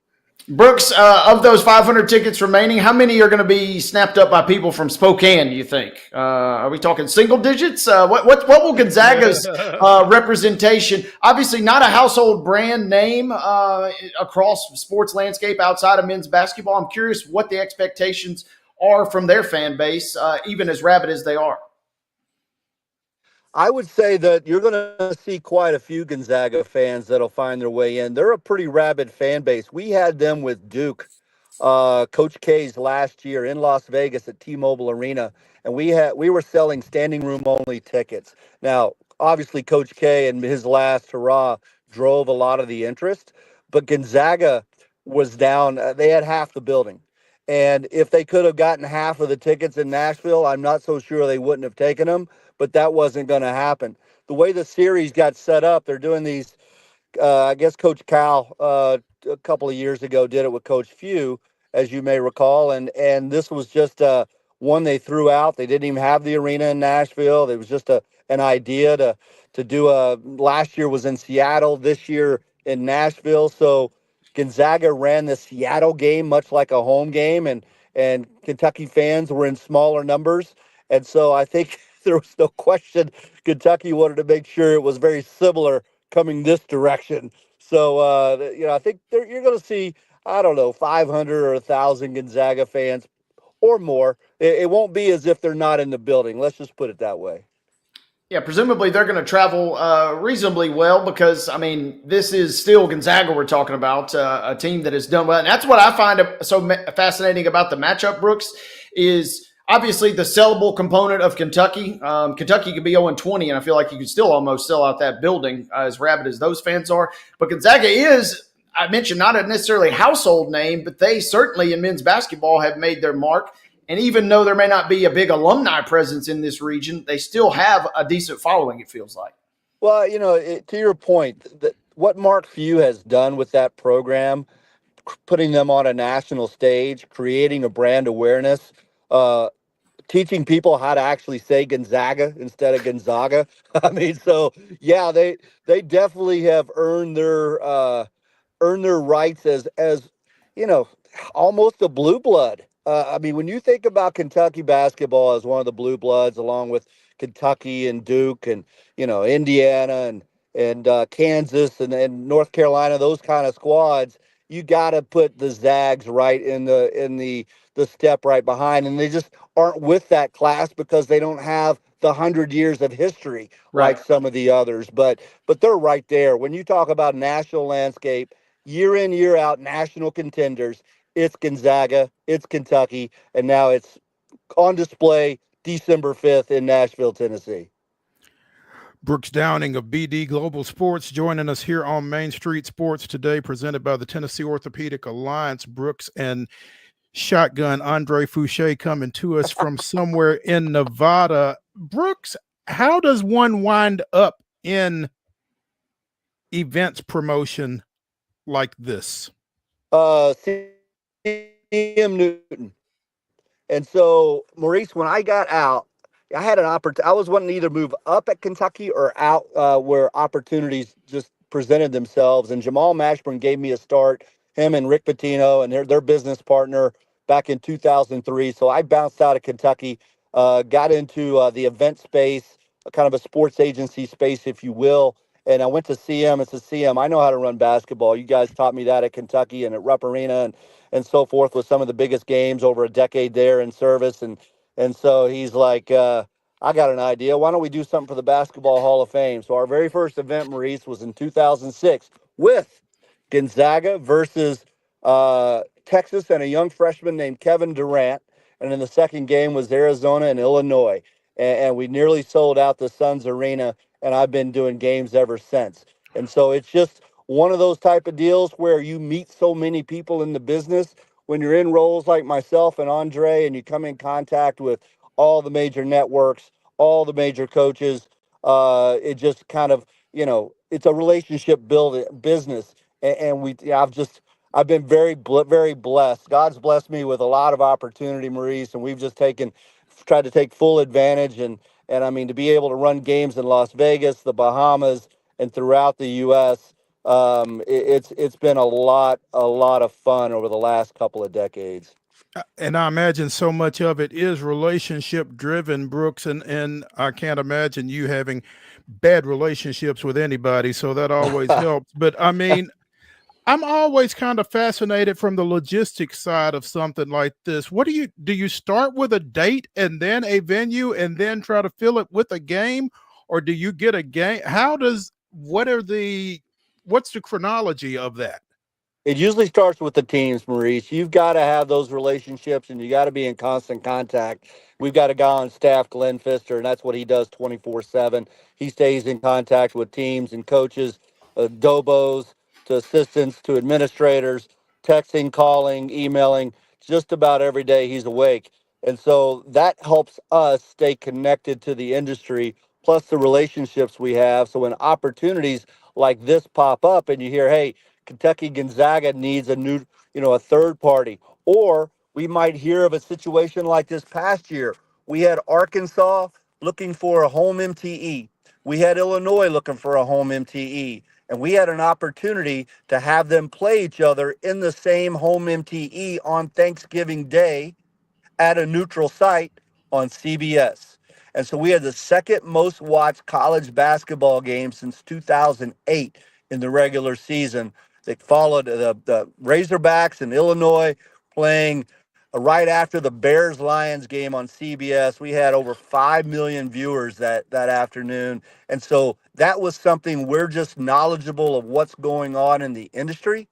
Brooks, of those 500 tickets remaining, how many are going to be snapped up by people from Spokane, you think? Are we talking single digits? What will Gonzaga's representation, obviously not a household brand name across sports landscape outside of men's basketball. I'm curious what the expectations are from their fan base, even as rabid as they are. I would say that you're going to see quite a few Gonzaga fans that'll find their way in. They're a pretty rabid fan base. We had them with Duke, Coach K's last year in Las Vegas at T-Mobile Arena, and we were selling standing room only tickets. Now, obviously, Coach K and his last hurrah drove a lot of the interest, but Gonzaga was down. They had half the building. And if they could have gotten half of the tickets in Nashville, I'm not so sure they wouldn't have taken them, but that wasn't going to happen. The way the series got set up, they're doing these, I guess Coach Cal a couple of years ago did it with Coach Few, as you may recall, and this was just one they threw out. They didn't even have the arena in Nashville. It was just an idea to do last year was in Seattle, this year in Nashville. So Gonzaga ran the Seattle game much like a home game, and Kentucky fans were in smaller numbers. And so I think there was no question Kentucky wanted to make sure it was very similar coming this direction. So, I think you're going to see, I don't know, 500 or 1,000 Gonzaga fans or more. It won't be as if they're not in the building. Let's just put it that way. Yeah, presumably they're going to travel reasonably well because, I mean, this is still Gonzaga we're talking about, a team that has done well. And that's what I find so fascinating about the matchup, Brooks, is obviously the sellable component of Kentucky. Kentucky could be 0-20, and I feel like you could still almost sell out that building as rabid as those fans are. But Gonzaga is, I mentioned, not a necessarily household name, but they certainly in men's basketball have made their mark. And even though there may not be a big alumni presence in this region, they still have a decent following, it feels like. Well, to your point, what Mark Few has done with that program, putting them on a national stage, creating a brand awareness, teaching people how to actually say Gonzaga instead of Gonzaga. I mean, so yeah, they definitely have earned their rights as almost a blue blood. I mean, when you think about Kentucky basketball as one of the blue bloods, along with Kentucky and Duke and Indiana and Kansas and North Carolina, those kind of squads, you got to put the Zags right in the step right behind, and they just aren't with that class because they don't have the 100 years of history like some of the others. But they're right there. When you talk about national landscape, year in, year out, national contenders, it's Gonzaga, it's Kentucky, and now it's on display December 5th in Nashville, Tennessee. Brooks Downing of BD Global Sports joining us here on Main Street Sports today, presented by the Tennessee Orthopedic Alliance. Brooks and Shotgun Andre Fouché coming to us from somewhere in Nevada. Brooks, how does one wind up in events promotion like this? C.M. Newton. And so, Maurice, when I got out, I had an opportunity. I was wanting to either move up at Kentucky or out where opportunities just presented themselves. And Jamal Mashburn gave me a start, him and Rick Pitino and their business partner back in 2003. So I bounced out of Kentucky, got into the event space, kind of a sports agency space, if you will. And I went to see him and said, CM, I know how to run basketball. You guys taught me that at Kentucky and at Rupp Arena and so forth, with some of the biggest games over a decade there in service. And so he's like, I got an idea. Why don't we do something for the Basketball Hall of Fame? So our very first event, Maurice, was in 2006 with Gonzaga versus Texas and a young freshman named Kevin Durant. And then the second game was Arizona and Illinois. And we nearly sold out the Suns Arena, and I've been doing games ever since. And so it's just one of those type of deals where you meet so many people in the business when you're in roles like myself and Andre, and you come in contact with all the major networks, all the major coaches. It just kind of, it's a relationship building business. I've been very blessed. God's blessed me with a lot of opportunity, Maurice, and we've just tried to take full advantage. And I mean, to be able to run games in Las Vegas, the Bahamas, and throughout the U.S., it's been a lot of fun over the last couple of decades. And I imagine so much of it is relationship driven, Brooks, and I can't imagine you having bad relationships with anybody, so that always helps. But I mean, I'm always kind of fascinated from the logistics side of something like this. What do you start with a date and then a venue and then try to fill it with a game, or do you get a game? What's the chronology of that? It usually starts with the teams, Maurice. You've got to have those relationships, and you got to be in constant contact. We've got a guy on staff, Glenn Pfister, and that's what he does 24/7. He stays in contact with teams and coaches, dobos to assistants to administrators, texting, calling, emailing, just about every day he's awake. And so that helps us stay connected to the industry, plus the relationships we have. So when opportunities like this pop up and you hear, hey, Kentucky Gonzaga needs a third party. Or we might hear of a situation like this past year. We had Arkansas looking for a home MTE. We had Illinois looking for a home MTE. And we had an opportunity to have them play each other in the same home MTE on Thanksgiving Day at a neutral site on CBS. And so we had the second most watched college basketball game since 2008 in the regular season. They followed the Razorbacks in Illinois playing right after the Bears-Lions game on CBS. We had over 5 million viewers that afternoon. And so that was something we're just knowledgeable of what's going on in the industry,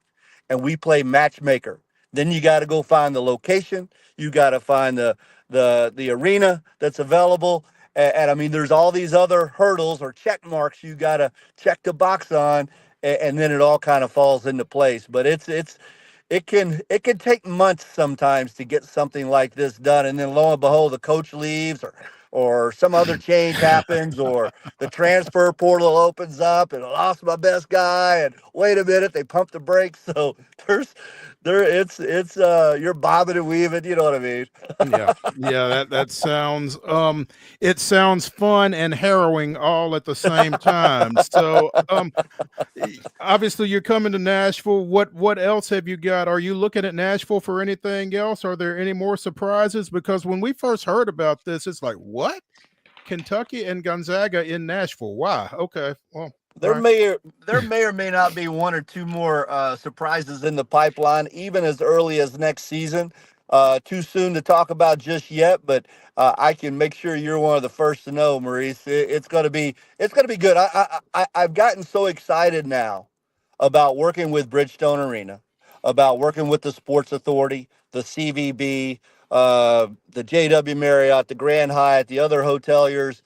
and we play matchmaker. Then you got to go find the location. You got to find the arena that's available. And I mean, there's all these other hurdles or check marks you got to check the box on, and then it all kind of falls into place. But it can take months sometimes to get something like this done, and then lo and behold, the coach leaves, or some other change happens, or the transfer portal opens up and I lost my best guy, and wait a minute, they pumped the brakes. So you're bobbing and weaving, you know what I mean? Yeah, that sounds it sounds fun and harrowing all at the same time. So obviously you're coming to Nashville. What else have you got? Are you looking at Nashville for anything else? Are there any more surprises? Because when we first heard about this, it's like, what? Kentucky and Gonzaga in Nashville. Why? Okay. Well, there may or may not be one or two more surprises in the pipeline, even as early as next season. Too soon to talk about just yet, but I can make sure you're one of the first to know, Maurice. It's gonna be good. I've gotten so excited now about working with Bridgestone Arena, about working with the Sports Authority, the CVB, the JW Marriott, the Grand Hyatt, the other hoteliers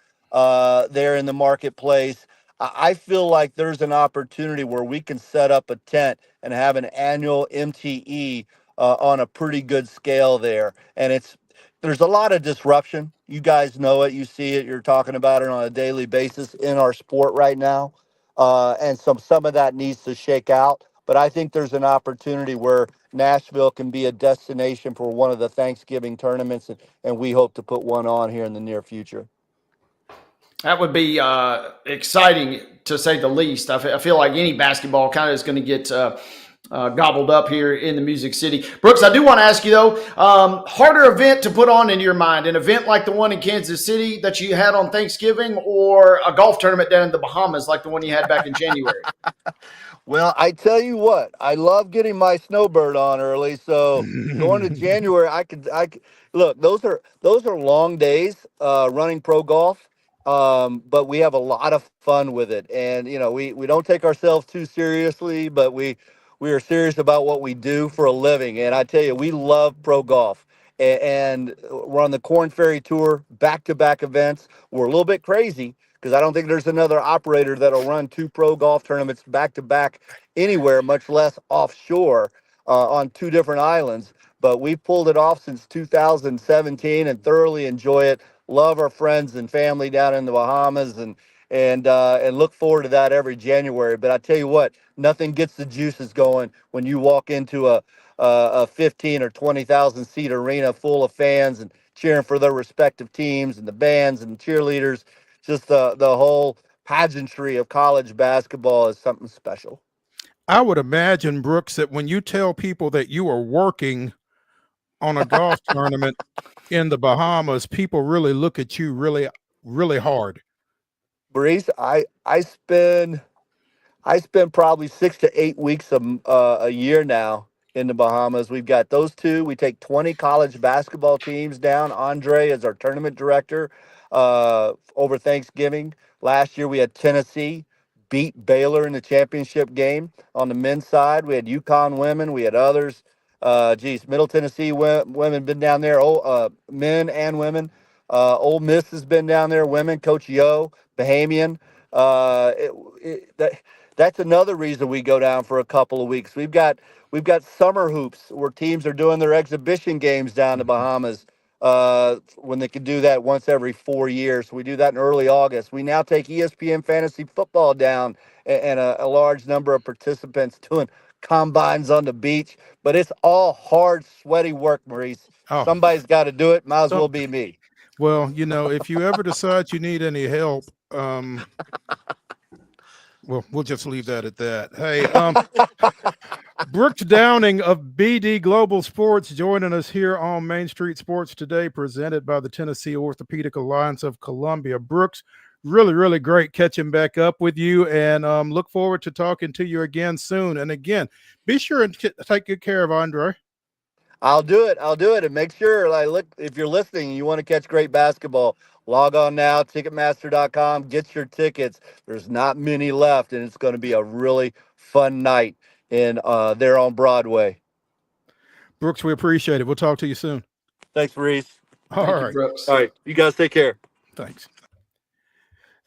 there in the marketplace. I feel like there's an opportunity where we can set up a tent and have an annual MTE on a pretty good scale there. And there's a lot of disruption. You guys know it. You see it. You're talking about it on a daily basis in our sport right now. And some of that needs to shake out. But I think there's an opportunity where Nashville can be a destination for one of the Thanksgiving tournaments, and we hope to put one on here in the near future. That would be exciting, to say the least. I feel like any basketball kind of is going to get gobbled up here in the Music City. Brooks, I do want to ask you, though, harder event to put on in your mind, an event like the one in Kansas City that you had on Thanksgiving, or a golf tournament down in the Bahamas like the one you had back in January? Well, I tell you what, I love getting my snowbird on early. So going to January, I could look. Those are long days running pro golf, but we have a lot of fun with it. And we don't take ourselves too seriously, but we are serious about what we do for a living. And I tell you, we love pro golf. And we're on the Corn Ferry Tour, back-to-back events. We're a little bit crazy because I don't think there's another operator that'll run 2 pro golf tournaments back-to-back anywhere, much less offshore on 2 different islands. But we've pulled it off since 2017 and thoroughly enjoy it. Love our friends and family down in the Bahamas and look forward to that every January. But I tell you what, nothing gets the juices going when you walk into a 15 or 20,000 seat arena full of fans and cheering for their respective teams and the bands and cheerleaders. Just the whole pageantry of college basketball is something special. I would imagine, Brooks, that when you tell people that you are working on a golf tournament in the Bahamas, people really look at you really, really hard. Brice, I spend probably 6 to 8 weeks a year now in the Bahamas. We've got those 2. We take 20 college basketball teams down. Andre is our tournament director over Thanksgiving. Last year we had Tennessee beat Baylor in the championship game. On the men's side, we had UConn women. We had others. Middle Tennessee women been down there. Men and women. Ole Miss has been down there. Women. Coach Yo, Bahamian. That's another reason we go down for a couple of weeks. We've got summer hoops where teams are doing their exhibition games down in the Bahamas when they can do that once every 4 years. So we do that in early August. We now take ESPN fantasy football down and a large number of participants doing combines on the beach. But it's all hard, sweaty work, Maurice. Oh. Somebody's got to do it. Might as well be me. Well, if you ever decide you need any help, well, we'll just leave that at that. Hey, Brooks Downing of BD Global Sports joining us here on Main Street Sports Today, presented by the Tennessee Orthopedic Alliance of Columbia. Brooks, really, really great catching back up with you, and look forward to talking to you again soon. And again, be sure and take good care of Andre. I'll do it. And make sure, if you're listening and you want to catch great basketball, log on now, Ticketmaster.com, get your tickets. There's not many left, and it's going to be a really fun night there on Broadway. Brooks, we appreciate it. We'll talk to you soon. Thanks, Reese. All right. Brooks. All right. You guys take care. Thanks.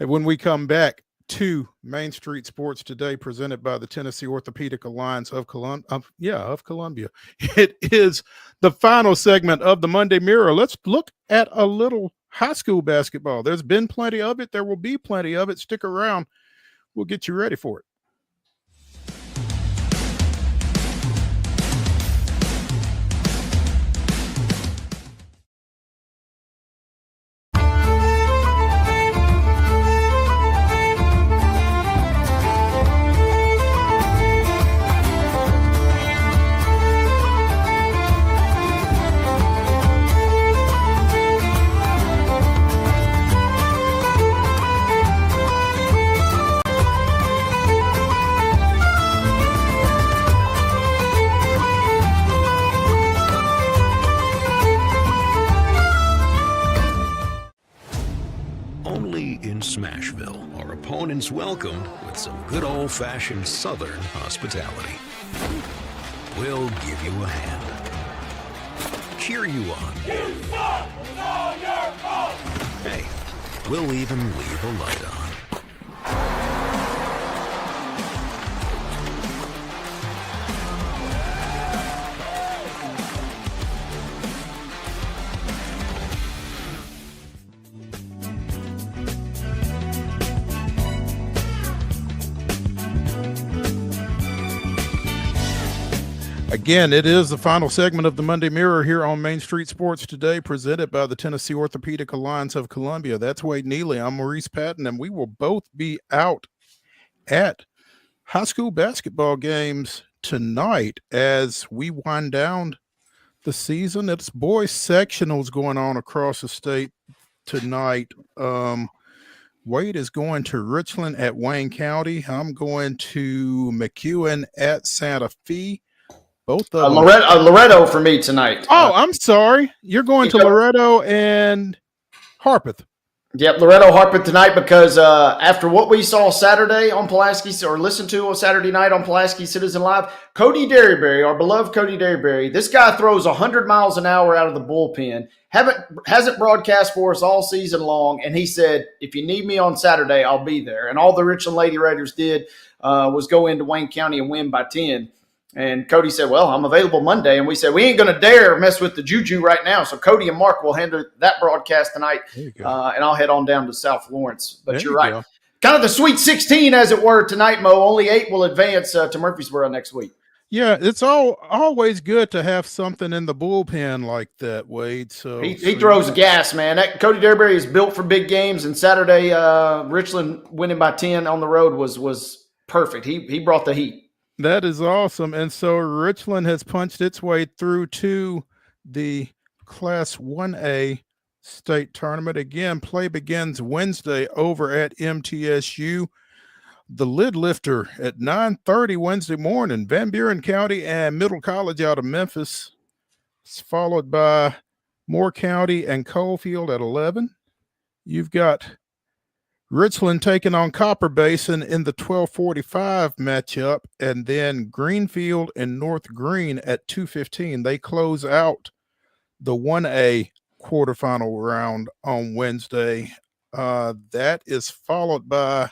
And when we come back to Main Street Sports Today, presented by the Tennessee Orthopedic Alliance of Columbia. It is the final segment of the Monday Mirror. Let's look at a little high school basketball. There's been plenty of it. There will be plenty of it. Stick around. We'll get you ready for it. Smashville, our opponents welcomed with some good old-fashioned Southern hospitality. We'll give you a hand, cheer you on. Hey, we'll even leave a light on. Again, it is the final segment of the Monday Mirror here on Main Street Sports Today, presented by the Tennessee Orthopedic Alliance of Columbia. That's Wade Neely. I'm Maurice Patton, and we will both be out at high school basketball games tonight as we wind down the season. It's boys sectionals going on across the state tonight. Wade is going to Richland at Wayne County. I'm going to McEwen at Santa Fe. Both of them. Loretto for me tonight. Oh, I'm sorry. You're going to Loretto and Harpeth. Yep, Loretto Harpeth tonight because after what we saw Saturday on Pulaski, or listened to on Saturday night on Pulaski Citizen Live, Cody Derryberry, our beloved Cody Derryberry, this guy throws 100 miles an hour out of the bullpen. Hasn't broadcast for us all season long, and he said, if you need me on Saturday, I'll be there. And all the Richland Lady Raiders did was go into Wayne County and win by 10. And Cody said, well, I'm available Monday. And we said, we ain't going to dare mess with the juju right now. So Cody and Mark will handle that broadcast tonight. And I'll head on down to South Lawrence. But you're right. Kind of the Sweet 16, as it were, tonight, Mo. Only 8 will advance to Murfreesboro next week. Yeah, it's always good to have something in the bullpen like that, Wade. So he throws gas, man. Cody Derryberry is built for big games. And Saturday, Richland winning by 10 on the road was perfect. He brought the heat. That is awesome. And so Richland has punched its way through to the Class 1A state tournament. Again, play begins Wednesday over at MTSU. The lid lifter at 9:30 Wednesday morning, Van Buren County and Middle College out of Memphis. It's followed by Moore County and Coalfield at 11. You've got Richland taking on Copper Basin in the 12:45 matchup, and then Greenfield and North Green at 2:15. They close out the 1A quarterfinal round on Wednesday. That is followed by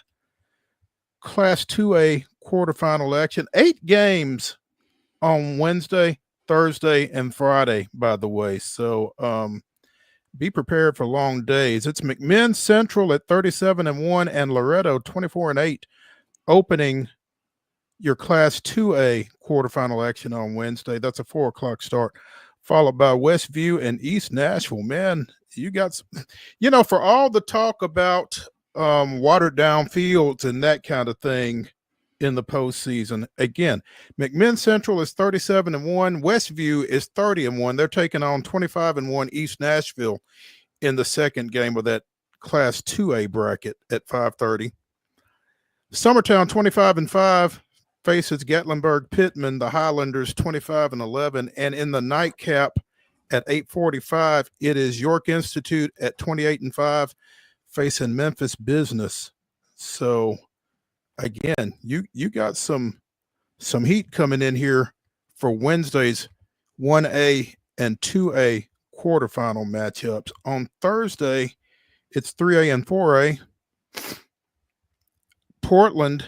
Class 2A quarterfinal action. 8 games on Wednesday, Thursday, and Friday, by the way. So be prepared for long days. It's McMinn Central at 37-1 and Loretto 24-8, opening your Class 2A quarterfinal action on Wednesday. That's a 4:00 start, followed by Westview and East Nashville. Man, you got some, for all the talk about watered down fields and that kind of thing in the postseason. Again, McMinn Central is 37-1. Westview is 30-1. They're taking on 25-1 East Nashville in the second game of that Class 2A bracket at 5:30. Summertown 25-5 faces Gatlinburg Pittman, the Highlanders 25-11. And in the nightcap at 8:45, it is York Institute at 28-5 facing Memphis Business. So again, you got some heat coming in here for Wednesday's 1A and 2A quarterfinal matchups. On Thursday, it's 3A and 4A. Portland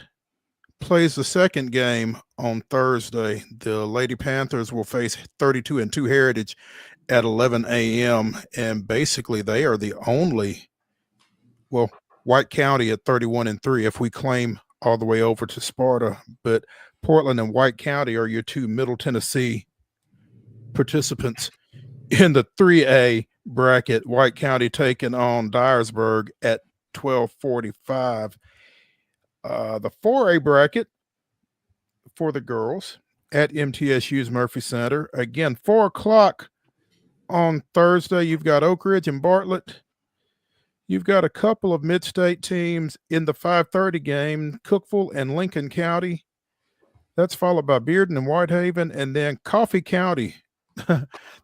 plays the second game on Thursday. The Lady Panthers will face 32-2 Heritage at 11 a.m. And basically they are the only, White County at 31-3 if we claim all the way over to Sparta, but Portland and White County are your two Middle Tennessee participants in the 3A bracket. White County taking on Dyersburg at 12:45. The 4A bracket for the girls at MTSU's Murphy Center. Again, 4:00 on Thursday. You've got Oak Ridge and Bartlett. You've got a couple of mid-state teams in the 5:30 game, Cookeville and Lincoln County. That's followed by Bearden and Whitehaven, and then Coffee County,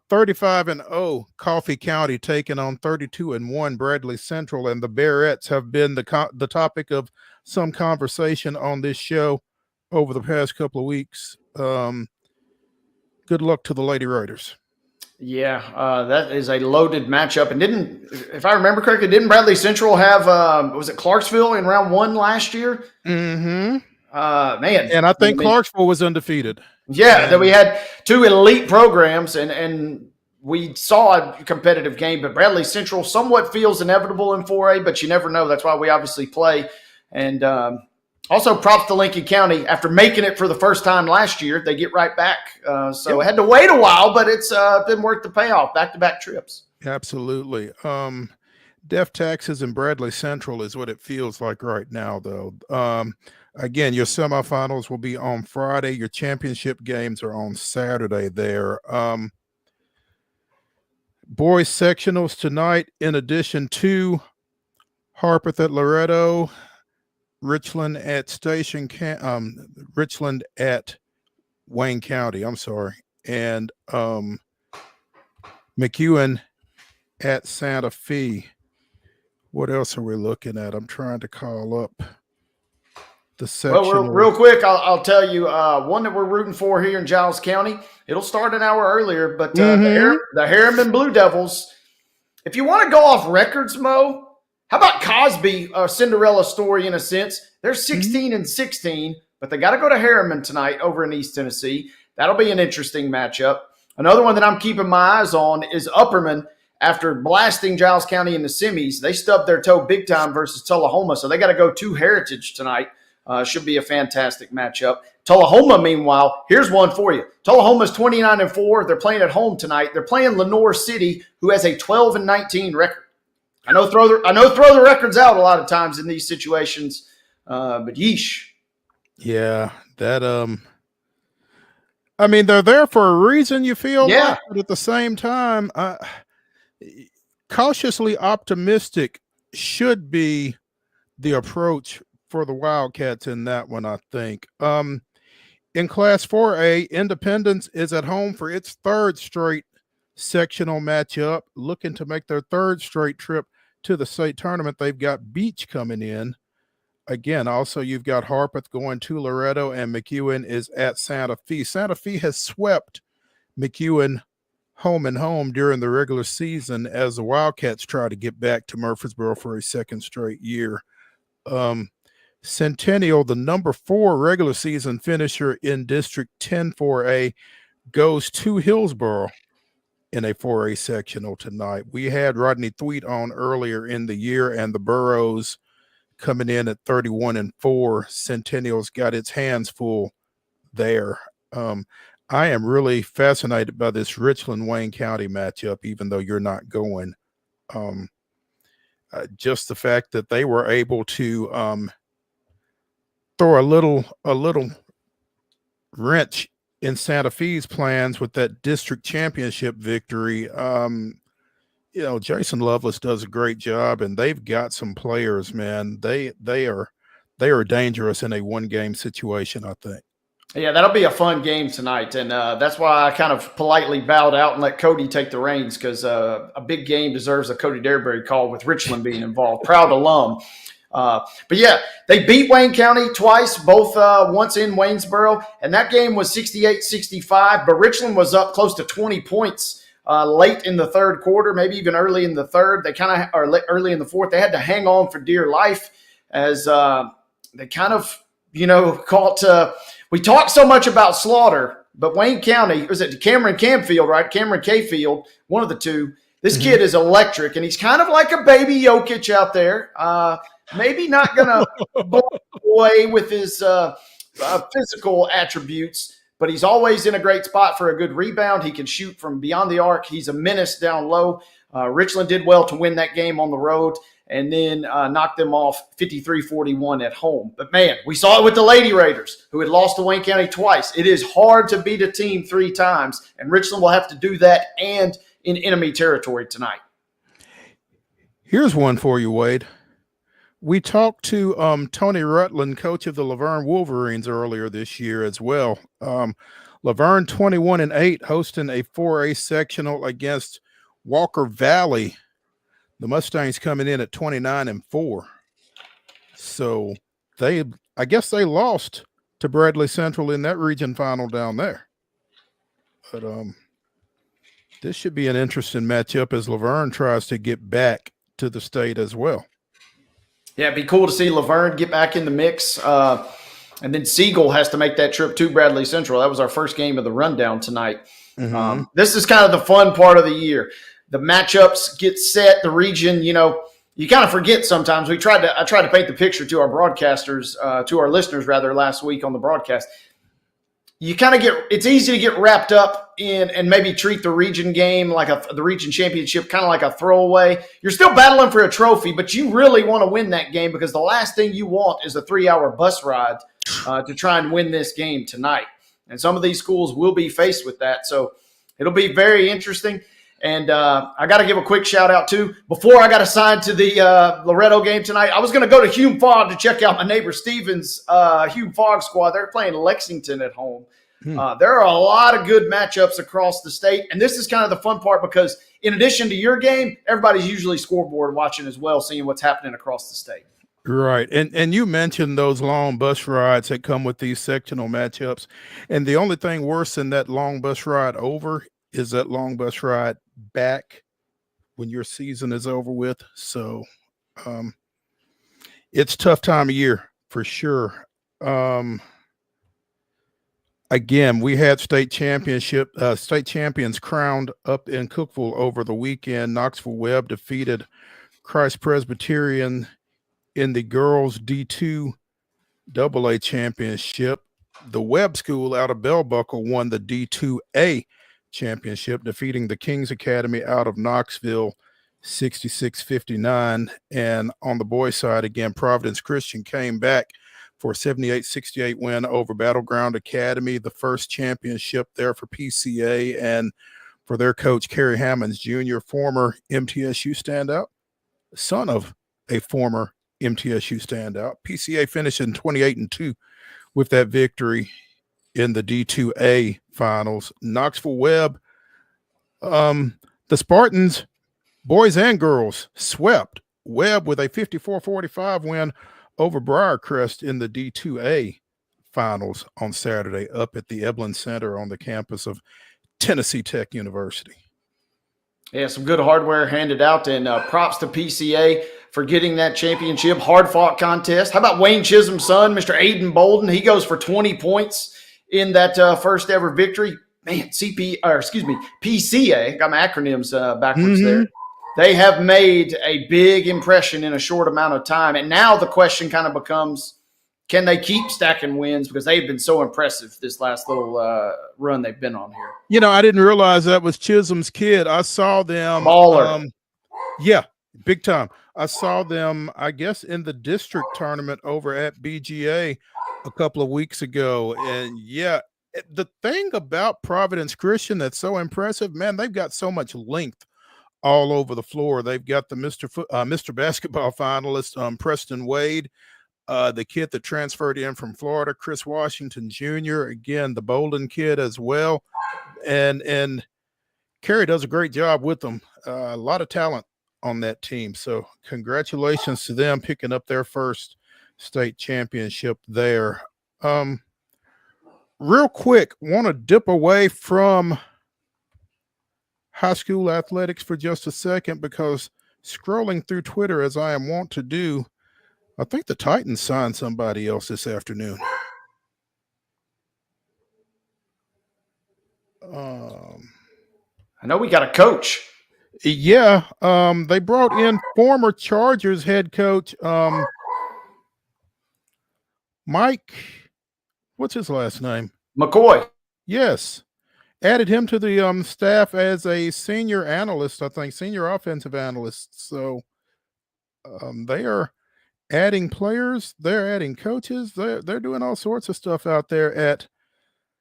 35-0. Coffee County taking on 32-1 Bradley Central, and the Bearettes have been the topic of some conversation on this show over the past couple of weeks. Good luck to the Lady Raiders. Yeah, that is a loaded matchup. And if I remember correctly, didn't Bradley Central have, was it Clarksville in round 1 last year? Mm-hmm. Man. And I think Clarksville was undefeated. Yeah, that we had 2 elite programs, and we saw a competitive game. But Bradley Central somewhat feels inevitable in 4A, but you never know. That's why we obviously play. And also props to Lincoln County. After making it for the first time last year, they get right back. So I had to wait a while, but it's been worth the payoff, back-to-back trips. Absolutely. Death taxes and Bradley Central is what it feels like right now, though. Again, your semifinals will be on Friday. Your championship games are on Saturday there. Boys sectionals tonight, in addition to Harpeth at Loretto, Richland at Richland at Wayne County, I'm sorry, and McEwen at Santa Fe. What else are we looking at? I'm trying to call up the section. Well, real quick, I'll tell you one that we're rooting for here in Giles County. It'll start an hour earlier, but the Harriman Blue Devils, if you want to go off records, Mo, how about Cosby, a Cinderella story in a sense? They're 16-16, but they got to go to Harriman tonight over in East Tennessee. That'll be an interesting matchup. Another one that I'm keeping my eyes on is Upperman. After blasting Giles County in the semis, they stubbed their toe big time versus Tullahoma, so they got to go to Heritage tonight. Should be a fantastic matchup. Tullahoma, meanwhile, here's one for you. Tullahoma's 29-4. They're playing at home tonight. They're playing Lenoir City, who has a 12-19 record. I know throw the records out a lot of times in these situations, but yeesh. Yeah, that I mean, they're there for a reason, you feel like, but at the same time, cautiously optimistic should be the approach for the Wildcats in that one, I think. In Class 4A, Independence is at home for its third straight sectional matchup, looking to make their third straight trip to the state tournament. They've got Beach coming in. Again, also, you've got Harpeth going to Loretto, and McEwen is at Santa Fe. Santa Fe has swept McEwen home and home during the regular season as the Wildcats try to get back to Murfreesboro for a second straight year. Centennial, the number 4 regular season finisher in District 10 4A, goes to Hillsboro in a 4A sectional tonight. We had Rodney Thweet on earlier in the year, and the Burros coming in at 31-4. Centennial's got its hands full there. I am really fascinated by this Richland-Wayne County matchup, even though you're not going. Just the fact that they were able to throw a little wrench in Santa Fe's plans with that district championship victory. Jason Lovelace does a great job, and they've got some players, man. They are dangerous in a one-game situation, I think. Yeah, that'll be a fun game tonight, and that's why I kind of politely bowed out and let Cody take the reins, because a big game deserves a Cody Derberry call with Richland being involved. Proud alum. But yeah, they beat Wayne County twice, both once in Waynesboro, and that game was 68-65, but Richland was up close to 20 points late in the third quarter, maybe even early in the third. They kind of, or early in the fourth, they had to hang on for dear life as they kind of, caught we talked so much about Slaughter, but Wayne County, was it Cameron Camfield, right? Cameron Cafield, one of the two. This kid is electric, and he's kind of like a baby Jokic out there. Maybe not going to blow away with his physical attributes, but he's always in a great spot for a good rebound. He can shoot from beyond the arc. He's a menace down low. Richland did well to win that game on the road and then knocked them off 53-41 at home. But, man, we saw it with the Lady Raiders, who had lost to Wayne County twice. It is hard to beat a team 3 times, and Richland will have to do that and in enemy territory tonight. Here's one for you, Wade. We talked to Tony Rutland, coach of the Laverne Wolverines, earlier this year as well. Laverne 21-8, hosting a 4A sectional against Walker Valley. The Mustangs coming in at 29-4. So I guess they lost to Bradley Central in that region final down there. But this should be an interesting matchup as Laverne tries to get back to the state as well. Yeah, it'd be cool to see Laverne get back in the mix. And then Siegel has to make that trip to Bradley Central. That was our first game of the rundown tonight. Mm-hmm. This is kind of the fun part of the year. The matchups get set, the region, you kind of forget sometimes. I tried to paint the picture to our broadcasters, to our listeners rather, last week on the broadcast. you kind of it's easy to get wrapped up in and maybe treat the region game like the region championship kind of like a throwaway. You're still battling for a trophy, but you really want to win that game because the last thing you want is a 3-hour bus ride to try and win this game tonight. And some of these schools will be faced with that. So it'll be very interesting. And I got to give a quick shout out too. Before I got assigned to the Loretto game tonight, I was going to go to Hume Fogg to check out my neighbor Steven's Hume Fogg squad. They're playing Lexington at home. There are a lot of good matchups across the state. And this is kind of the fun part because in addition to your game, everybody's usually scoreboard watching as well, seeing what's happening across the state. Right. And you mentioned those long bus rides that come with these sectional matchups. And the only thing worse than that long bus ride over is that long bus ride back when your season is over with. So it's a tough time of year for sure. Again, we had state champions crowned up in Cookeville over the weekend. Knoxville Webb defeated Christ Presbyterian in the girls D2 AA championship. The Webb School out of Bell Buckle won the D2A championship, defeating the Kings Academy out of Knoxville 66-59. And on the boys' side, again, Providence Christian came back for a 78-68 win over Battleground Academy, the first championship there for PCA and for their coach, Kerry Hammonds Jr., former MTSU standout, son of a former MTSU standout. PCA finishing 28-2 with that victory in the D2A finals. Knoxville Webb, the Spartans, boys and girls, swept Webb with a 54-45 win over Briarcrest in the D2A finals on Saturday up at the Eblin Center on the campus of Tennessee Tech University. Yeah, some good hardware handed out, and props to PCA for getting that championship. Hard-fought contest. How about Wayne Chisholm's son, Mr. Aiden Bolden? He goes for 20 points in that first ever victory. Man, PCA, got my acronyms backwards there. They have made a big impression in a short amount of time. And now the question kind of becomes, can they keep stacking wins? Because they've been so impressive this last little run they've been on here. You know, I didn't realize that was Chisholm's kid. I saw them. Baller. Yeah, big time. I saw them, I guess, in the district tournament over at BGA a couple of weeks ago. And yeah, the thing about Providence Christian that's so impressive, man, they've got so much length all over the floor. They've got the Mr. Basketball finalist, Preston Wade, the kid that transferred in from Florida, Chris Washington Jr., again, the Bolden kid as well. And Kerry does a great job with them. A lot of talent on that team. So congratulations to them picking up their first state championship there. Real quick, want to dip away from high school athletics for just a second because scrolling through Twitter as I am wont to do, I think the Titans signed somebody else this afternoon. I know we got a coach. Yeah, they brought in former Chargers head coach Mike, what's his last name? McCoy. Yes. Added him to the staff as a senior analyst, I think, senior offensive analyst. So they are adding players. They're adding coaches. They're doing all sorts of stuff out there at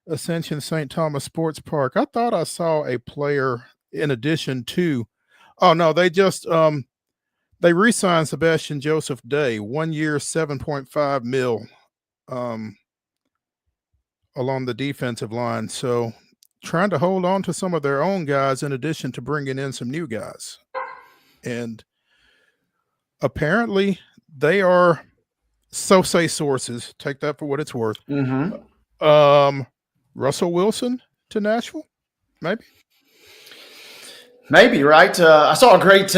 Ascension St. Thomas Sports Park. I thought I saw a player in addition to – oh, no, they just they re-signed Sebastian Joseph Day, 1 year, $7.5 million along the defensive line. So – trying to hold on to some of their own guys in addition to bringing in some new guys. And apparently they are, so say sources, take that for what it's worth. Russell Wilson to Nashville, maybe? Maybe, right? I saw a great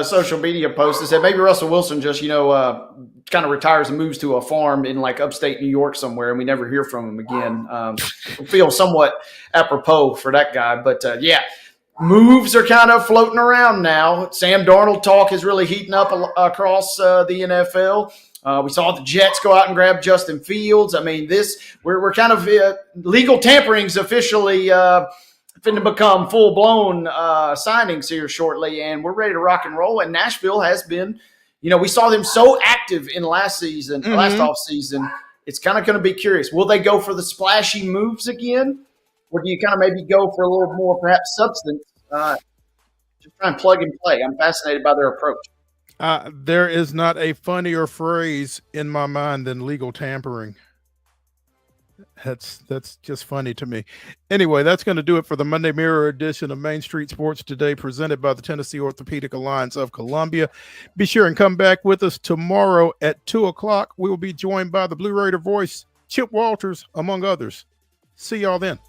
social media post that said maybe Russell Wilson just, kind of retires and moves to a farm in like upstate New York somewhere, and we never hear from him again. Feel somewhat apropos for that guy. But, yeah, moves are kind of floating around now. Sam Darnold talk is really heating up across the NFL. We saw the Jets go out and grab Justin Fields. I mean, we're kind of legal tampering's officially going to become full blown signings here shortly, and we're ready to rock and roll. And Nashville has been, we saw them so active in last off season. It's kind of going to be curious. Will they go for the splashy moves again? Or do you kind of maybe go for a little more perhaps substance? Just try and plug and play. I'm fascinated by their approach. There is not a funnier phrase in my mind than legal tampering. That's just funny to me. Anyway, that's going to do it for the Monday Mirror edition of Main Street Sports Today, presented by the Tennessee Orthopedic Alliance of Columbia. Be sure and come back with us tomorrow at 2:00. We will be joined by the Blue Raider voice, Chip Walters, among others. See y'all then.